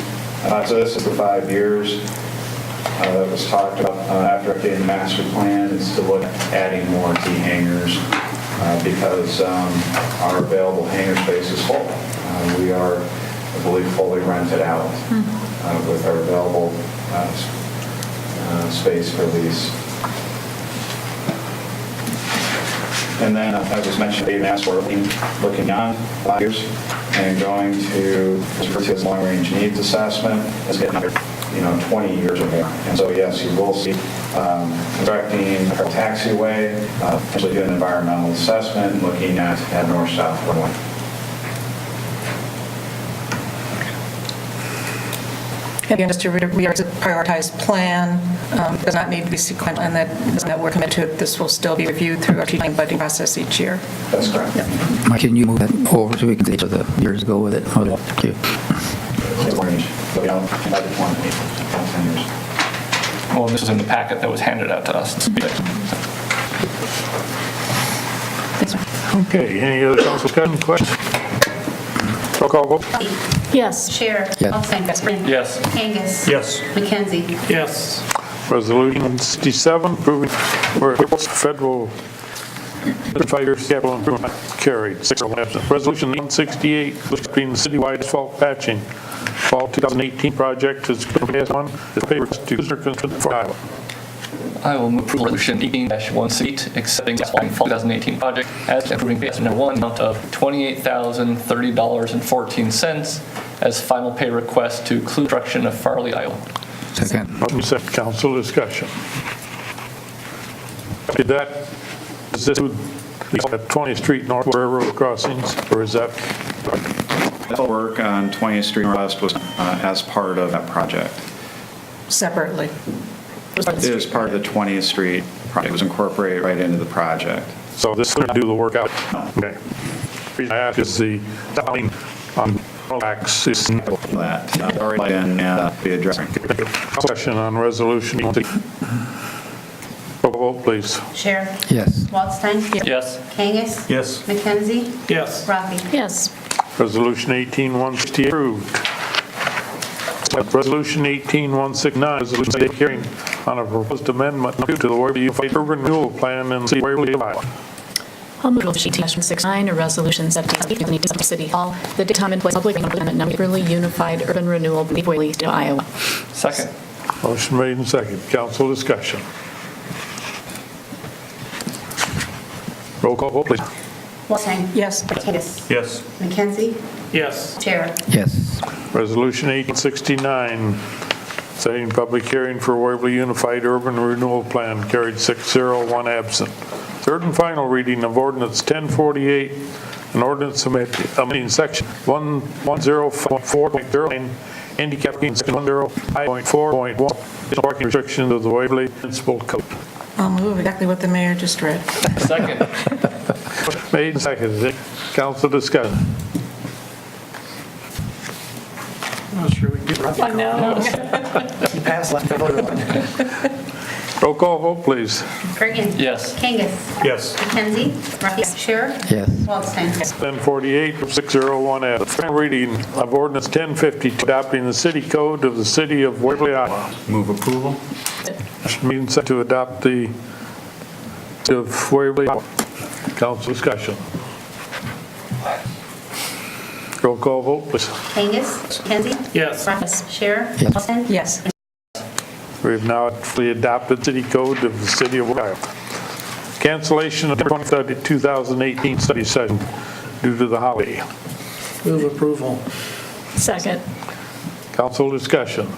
Speaker 13: so this is for 5 years, that was talked about after updating the master plan is to look at adding more T hangars because our available hangar space is full. We are, I believe, fully rented out with our available space for lease. And then, as was mentioned, Dave asked, we're looking beyond 5 years and going to refer to as long-range needs assessment as getting another 20 years or more. And so, yes, you will see constructing a taxiway, potentially doing an environmental assessment, looking at north-south runway.
Speaker 11: Again, just to reiterate, it's a prioritized plan, does not need to be sequential, and that we're committed to it. This will still be reviewed through our strategic budgeting process each year.
Speaker 13: That's correct.
Speaker 8: Mike, can you move that over so we can see each of the years go with it? Thank you.
Speaker 13: Range. So we don't budget 10 years.
Speaker 4: Well, this is in the packet that was handed out to us.
Speaker 1: Okay, any other council discussion, questions? Roll call vote.
Speaker 2: Yes.
Speaker 7: Chair.
Speaker 8: Yes.
Speaker 7: Olsen.
Speaker 4: Yes.
Speaker 7: Kangas.
Speaker 9: Yes.
Speaker 7: McKenzie.
Speaker 6: Yes.
Speaker 1: Resolution 67, approving federal 5-year capital improvement carried, 6-0 absent. Resolution 168, being the citywide asphalt patching fall 2018 project is passed on. It's paid for Iowa.
Speaker 4: I will move approval of resolution 18-168, accepting the asphalt fall 2018 project as approving phase number 1 amount of $28,030.14 as final pay request to construction of Farley, Iowa.
Speaker 8: Second.
Speaker 1: Motion second, council discussion. Did that, is this at 20th Street North Railroad crossings, or is that?
Speaker 10: That work on 20th Street Northwest was as part of that project.
Speaker 11: Separately.
Speaker 10: It is part of the 20th Street project. It was incorporated right into the project.
Speaker 1: So this is going to do the work out? Okay. The reason I ask is the stopping on tracks is
Speaker 10: That already been be addressed.
Speaker 1: discussion on resolution. Roll vote, please.
Speaker 7: Chair.
Speaker 8: Yes.
Speaker 7: Waldstein.
Speaker 4: Yes.
Speaker 7: Kangas.
Speaker 9: Yes.
Speaker 7: McKenzie.
Speaker 6: Yes.
Speaker 7: Rafi.
Speaker 2: Yes.
Speaker 1: Resolution 18-168 approved. Resolution 18-169 is a hearing on a proposed amendment to the Waverly Unified Urban Renewal Plan in the City of Waverly, Iowa.
Speaker 2: I'll move resolution 18-169, a resolution 17 City Hall, the daytime and place public amendment Waverly Unified Urban Renewal, Waverly, Iowa.
Speaker 4: Second.
Speaker 1: Motion made and second. Council discussion. Roll call vote, please.
Speaker 7: Waldstein.
Speaker 11: Yes.
Speaker 7: Kangas.
Speaker 9: Yes.
Speaker 7: McKenzie.
Speaker 6: Yes.
Speaker 7: Chair.
Speaker 8: Yes.
Speaker 1: Resolution 1869, setting public hearing for Waverly Unified Urban Renewal Plan, carried 6-0, 1 absent. Third and final reading of ordinance 1048, an ordinance amending section 110.4.09, handicapping section 105.4.1, parking restrictions of the Waverly Municipal Code.
Speaker 11: I'll move exactly what the mayor just read.
Speaker 4: Second.
Speaker 1: Made and seconded. Council discussion.
Speaker 6: I'm not sure we can get
Speaker 2: I know.
Speaker 3: You passed last vote on.
Speaker 1: Roll call vote, please.
Speaker 7: Bergen.
Speaker 4: Yes.
Speaker 7: Kangas.
Speaker 9: Yes.
Speaker 7: McKenzie. Rafi. Chair.
Speaker 8: Yes.
Speaker 7: Waldstein.
Speaker 1: 1048, 601 absent. Final reading of ordinance 1050, adopting the city code of the city of Waverly, Iowa.
Speaker 12: Move approval?
Speaker 1: Meeting set to adopt the city of Waverly, Iowa. Council discussion. Roll call vote, please.
Speaker 7: Kangas. McKenzie.
Speaker 6: Yes.
Speaker 7: Rafi. Chair.
Speaker 8: Yes.
Speaker 7: Waldstein.
Speaker 11: Yes.
Speaker 1: We have now fully adopted city code of the city of Iowa. Cancellation of the 2018 study session due to the holiday.
Speaker 6: Move approval.
Speaker 2: Second.
Speaker 1: Council discussion.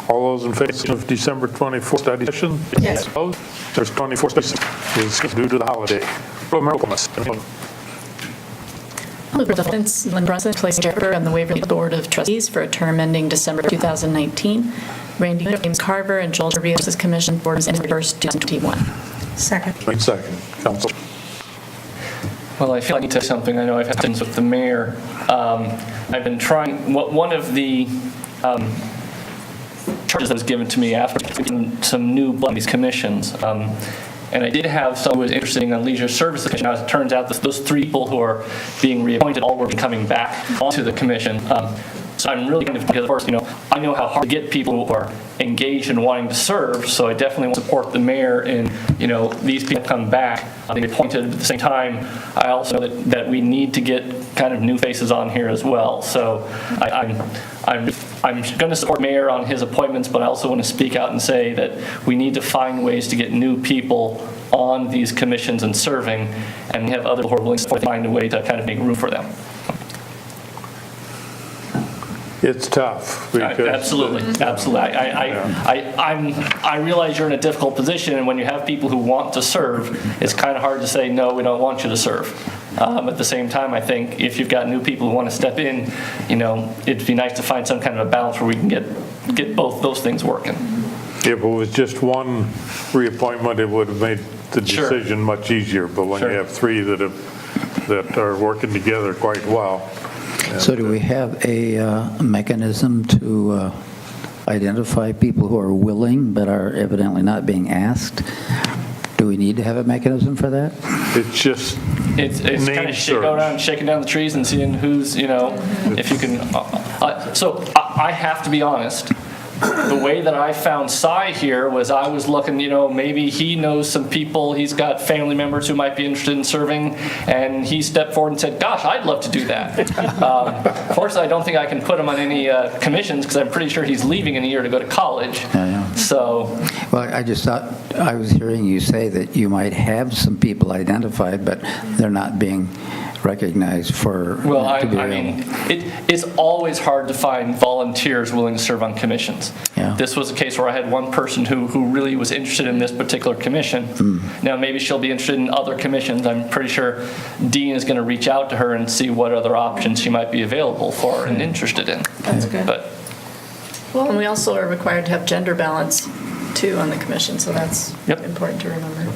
Speaker 1: All those in favor of December 24th study session?
Speaker 11: Yes.
Speaker 1: Opposed? There's 24th study session is due to the holiday.
Speaker 2: I'll move resolution Lynn Brunson, placing chair on the Waverly Board of Trustees for a term ending December 2019. Randy James Carver and Joel Reeves Commission Board ending 1st, 2021.
Speaker 11: Second.
Speaker 1: Wait a second. Council.
Speaker 4: Well, I feel I need to say something. I know I've had things with the mayor. I've been trying, one of the charges that was given to me after some new blood on these commissions. And I did have someone who was interested in Leisure Services Commission. As it turns out, those 3 people who are being reappointed all were coming back onto the commission. So I'm really because of course, I know how hard to get people who are engaged and wanting to serve, so I definitely want to support the mayor in, these people come back, they get appointed at the same time. I also know that we need to get kind of new faces on here as well. So I'm going to support Mayor on his appointments, but I also want to speak out and say that we need to find ways to get new people on these commissions and serving, and we have other who are willing to find a way to kind of make room for them.
Speaker 1: It's tough. Because
Speaker 4: Absolutely. I realize you're in a difficult position, and when you have people who want to serve, it's kind of hard to say, no, we don't want you to serve. At the same time, I think if you've got new people who want to step in, it'd be nice to find some kind of a balance where we can get both those things working.
Speaker 1: If it was just one reappointment, it would have made the decision much easier. But when you have three that are working together quite well.
Speaker 8: So do we have a mechanism to identify people who are willing but are evidently not being asked? Do we need to have a mechanism for that?
Speaker 1: It's just
Speaker 4: It's kind of going around shaking down the trees and seeing who's, if you can. So I have to be honest. The way that I found Cy here was I was looking, maybe he knows some people, he's got family members who might be interested in serving, and he stepped forward and said, gosh, I'd love to do that. Fortunately, I don't think I can put him on any commissions because I'm pretty sure he's leaving in a year to go to college. So.
Speaker 8: Well, I just thought, I was hearing you say that you might have some people identified, but they're not being recognized for.
Speaker 4: Well, I mean, it's always hard to find volunteers willing to serve on commissions.
Speaker 8: Yeah.
Speaker 4: This was a case where I had one person who really was interested in this particular commission. Now, maybe she'll be interested in other commissions. I'm pretty sure Dean is going to reach out to her and see what other options she might be available for and interested in.
Speaker 11: That's good.
Speaker 2: And we also are required to have gender balance, too, on the commission, so that's important to remember.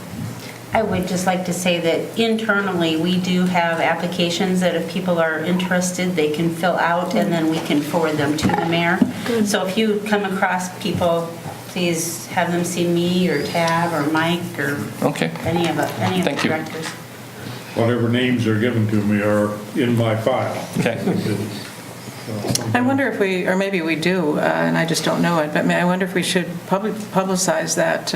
Speaker 7: I would just like to say that internally, we do have applications that if people are interested, they can fill out, and then we can forward them to the mayor.
Speaker 2: Good.
Speaker 7: So if you come across people, please have them see me or Tab or Mike or any of the directors.
Speaker 1: Whatever names are given to me are in my file.
Speaker 4: Okay.
Speaker 11: I wonder if we, or maybe we do, and I just don't know it, but I wonder if we should publicize that,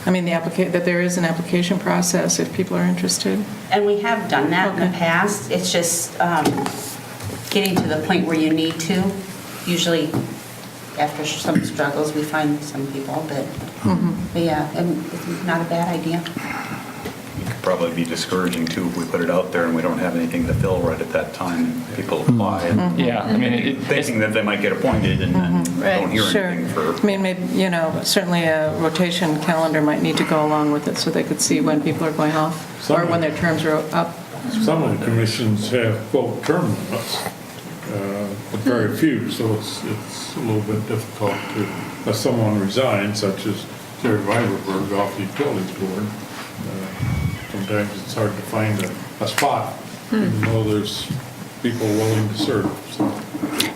Speaker 11: that there is an application process if people are interested.
Speaker 7: And we have done that in the past. It's just getting to the point where you need to. Usually after some struggles, we find some people, but yeah, and it's not a bad idea.
Speaker 12: It could probably be discouraging too if we put it out there and we don't have anything to fill right at that time. People apply.
Speaker 4: Yeah, I mean,
Speaker 12: thinking that they might get appointed and then don't hear anything for.
Speaker 11: Maybe, certainly a rotation calendar might need to go along with it so they could see when people are going off or when their terms are up.
Speaker 1: Some of the commissions have quote term limits, but very few, so it's a little bit difficult to, if someone resigns, such as Jerry Weiberberg off the utilities board, sometimes it's hard to find a spot, even though there's people willing to serve.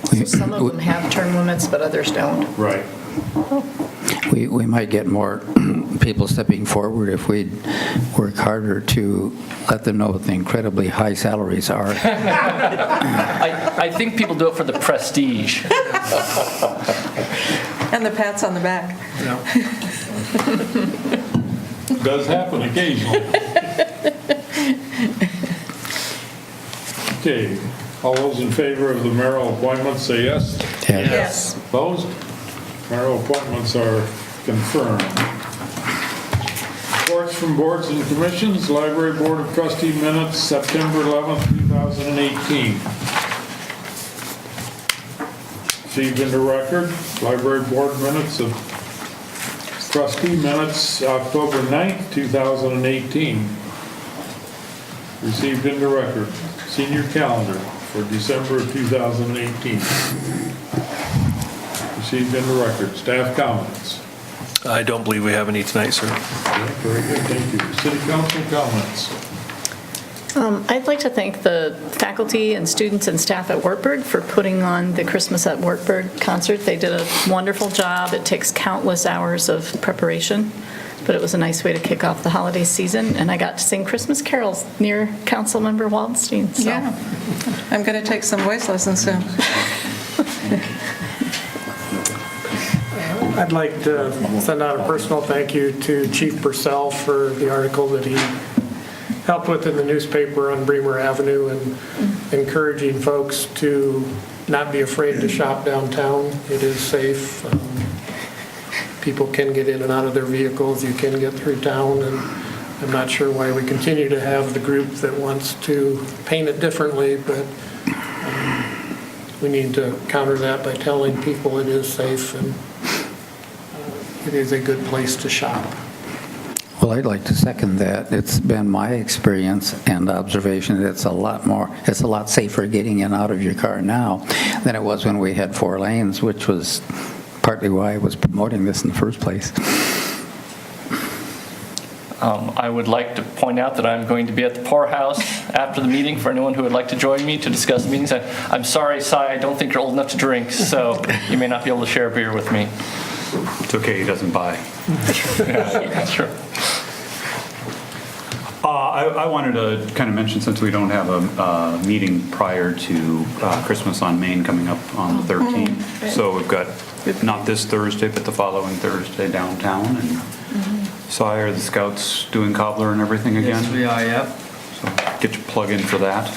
Speaker 1: So
Speaker 2: some of them have term limits, but others don't.
Speaker 1: Right.
Speaker 8: We might get more people stepping forward if we work harder to let them know what the incredibly high salaries are.
Speaker 4: I think people do it for the prestige.
Speaker 11: And the pats on the back.
Speaker 1: Does happen occasionally. Okay, all those in favor of the mayoral appointments say yes.
Speaker 11: Yes.
Speaker 1: Opposed? Mayoral appointments are confirmed. Reports from boards and commissions, Library Board of Trustee minutes, September 11th, 2018. Received into record, Library Board minutes of Trustee minutes, October 9th, 2018. Received into record, senior calendar for December of 2018. Received into record, staff comments.
Speaker 9: I don't believe we have any tonight, sir.
Speaker 1: Yeah, very good, thank you. City council comments.
Speaker 2: I'd like to thank the faculty and students and staff at Wartburg for putting on the Christmas at Wartburg concert. They did a wonderful job. It takes countless hours of preparation, but it was a nice way to kick off the holiday season, and I got to sing Christmas carols near Councilmember Waldstein. So.
Speaker 11: Yeah, I'm going to take some voice lessons soon.
Speaker 6: I'd like to send out a personal thank you to Chief Purcell for the article that he helped with in the newspaper on Bremer Avenue and encouraging folks to not be afraid to shop downtown. It is safe. People can get in and out of their vehicles. You can get through town, and I'm not sure why we continue to have the group that wants to paint it differently, but we need to counter that by telling people it is safe and it is a good place to shop.
Speaker 8: Well, I'd like to second that. It's been my experience and observation that it's a lot safer getting in and out of your car now than it was when we had 4 lanes, which was partly why I was promoting this in the first place.
Speaker 4: I would like to point out that I'm going to be at the poorhouse after the meeting for anyone who would like to join me to discuss meetings. I'm sorry, Cy, I don't think you're old enough to drink, so you may not be able to share a beer with me.
Speaker 12: It's okay, he doesn't buy.
Speaker 4: Yeah, that's true.
Speaker 12: I wanted to kind of mention, since we don't have a meeting prior to Christmas on Main coming up on the 13th, so we've got, not this Thursday, but the following Thursday downtown, and Cy, are the Scouts doing cobbler and everything again?
Speaker 5: Yes, we are, yep.
Speaker 12: So get your plug in for that.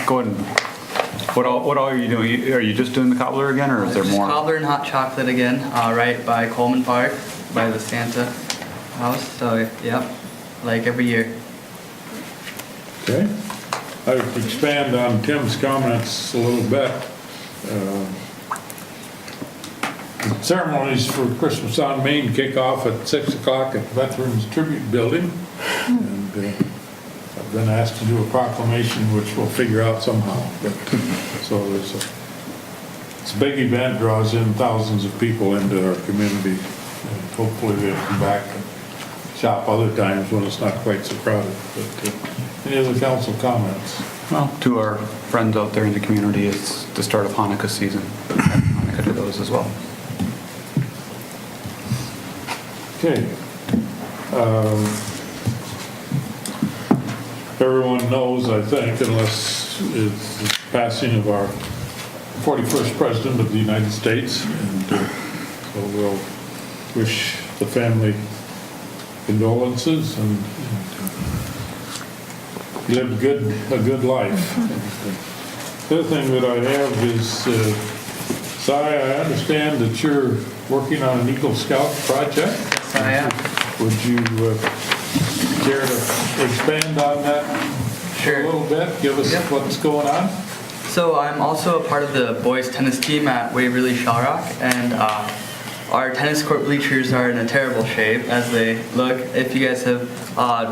Speaker 12: Go ahead and, what all are you doing? Are you just doing the cobbler again, or is there
Speaker 5: Just
Speaker 12: more?
Speaker 5: cobbler and hot chocolate again, right by Coleman Park, by the Santa house. So, yep, like every year.
Speaker 1: Okay. I would expand on Tim's comments a little bit. Ceremonies for Christmas on Main kick off at 6 o'clock at Veterans Tribute Building. And I've been asked to do a proclamation, which we'll figure out somehow. But, so it's a big event, draws in thousands of people into our community. And hopefully they'll come back and shop other times when it's not quite so crowded. But any other council comments?
Speaker 12: Well, to our friends out there in the community, it's the start of Hanukkah season. Hanukkah to those as well.
Speaker 1: Okay. Everyone knows, I think, unless it's the passing of our 41st President of the United States, and so we'll wish the family condolences and live a good life. The other thing that I have is, Si, I understand that you're working on an Eagle Scout project.
Speaker 5: Yes, I am.
Speaker 1: Would you care to expand on that
Speaker 5: Sure.
Speaker 1: a little bit? Give us what's going on?
Speaker 5: So I'm also a part of the boys tennis team at Waverly Shellrock, and our tennis court bleachers are in a terrible shape as they look. If you guys have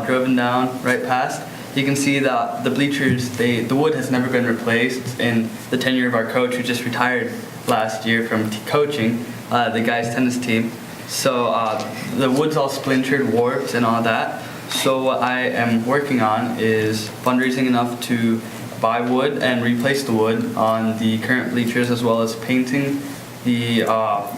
Speaker 5: driven down right past, you can see that the bleachers, the wood has never been replaced in the tenure of our coach, who just retired last year from coaching the guys tennis team. So the wood's all splintered, warped, and all that. So what I am working on is fundraising enough to buy wood and replace the wood on the current bleachers, as well as painting the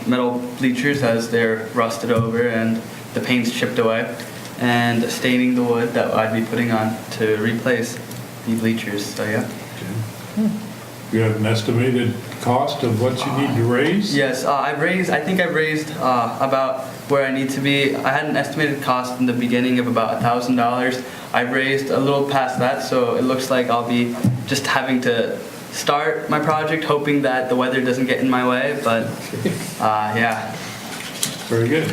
Speaker 5: metal bleachers as they're rusted over and the paint's chipped away, and staining the wood that I'd be putting on to replace the bleachers. So yeah.
Speaker 1: You have an estimated cost of what you need to raise?
Speaker 5: Yes, I think I've raised about where I need to be. I had an estimated cost in the beginning of about $1,000. I've raised a little past that, so it looks like I'll be just having to start my project, hoping that the weather doesn't get in my way, but yeah.
Speaker 1: Very good.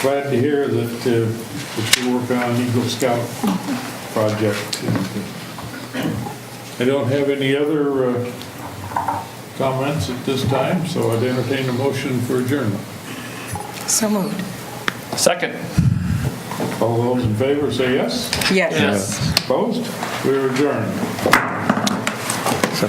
Speaker 1: Glad to hear that you're working on an Eagle Scout project. I don't have any other comments at this time, so I'd entertain a motion for adjournment.
Speaker 11: So moved.
Speaker 4: Second.
Speaker 1: All those in favor say yes.
Speaker 11: Yes.
Speaker 1: Opposed? We are adjourned.
Speaker 8: So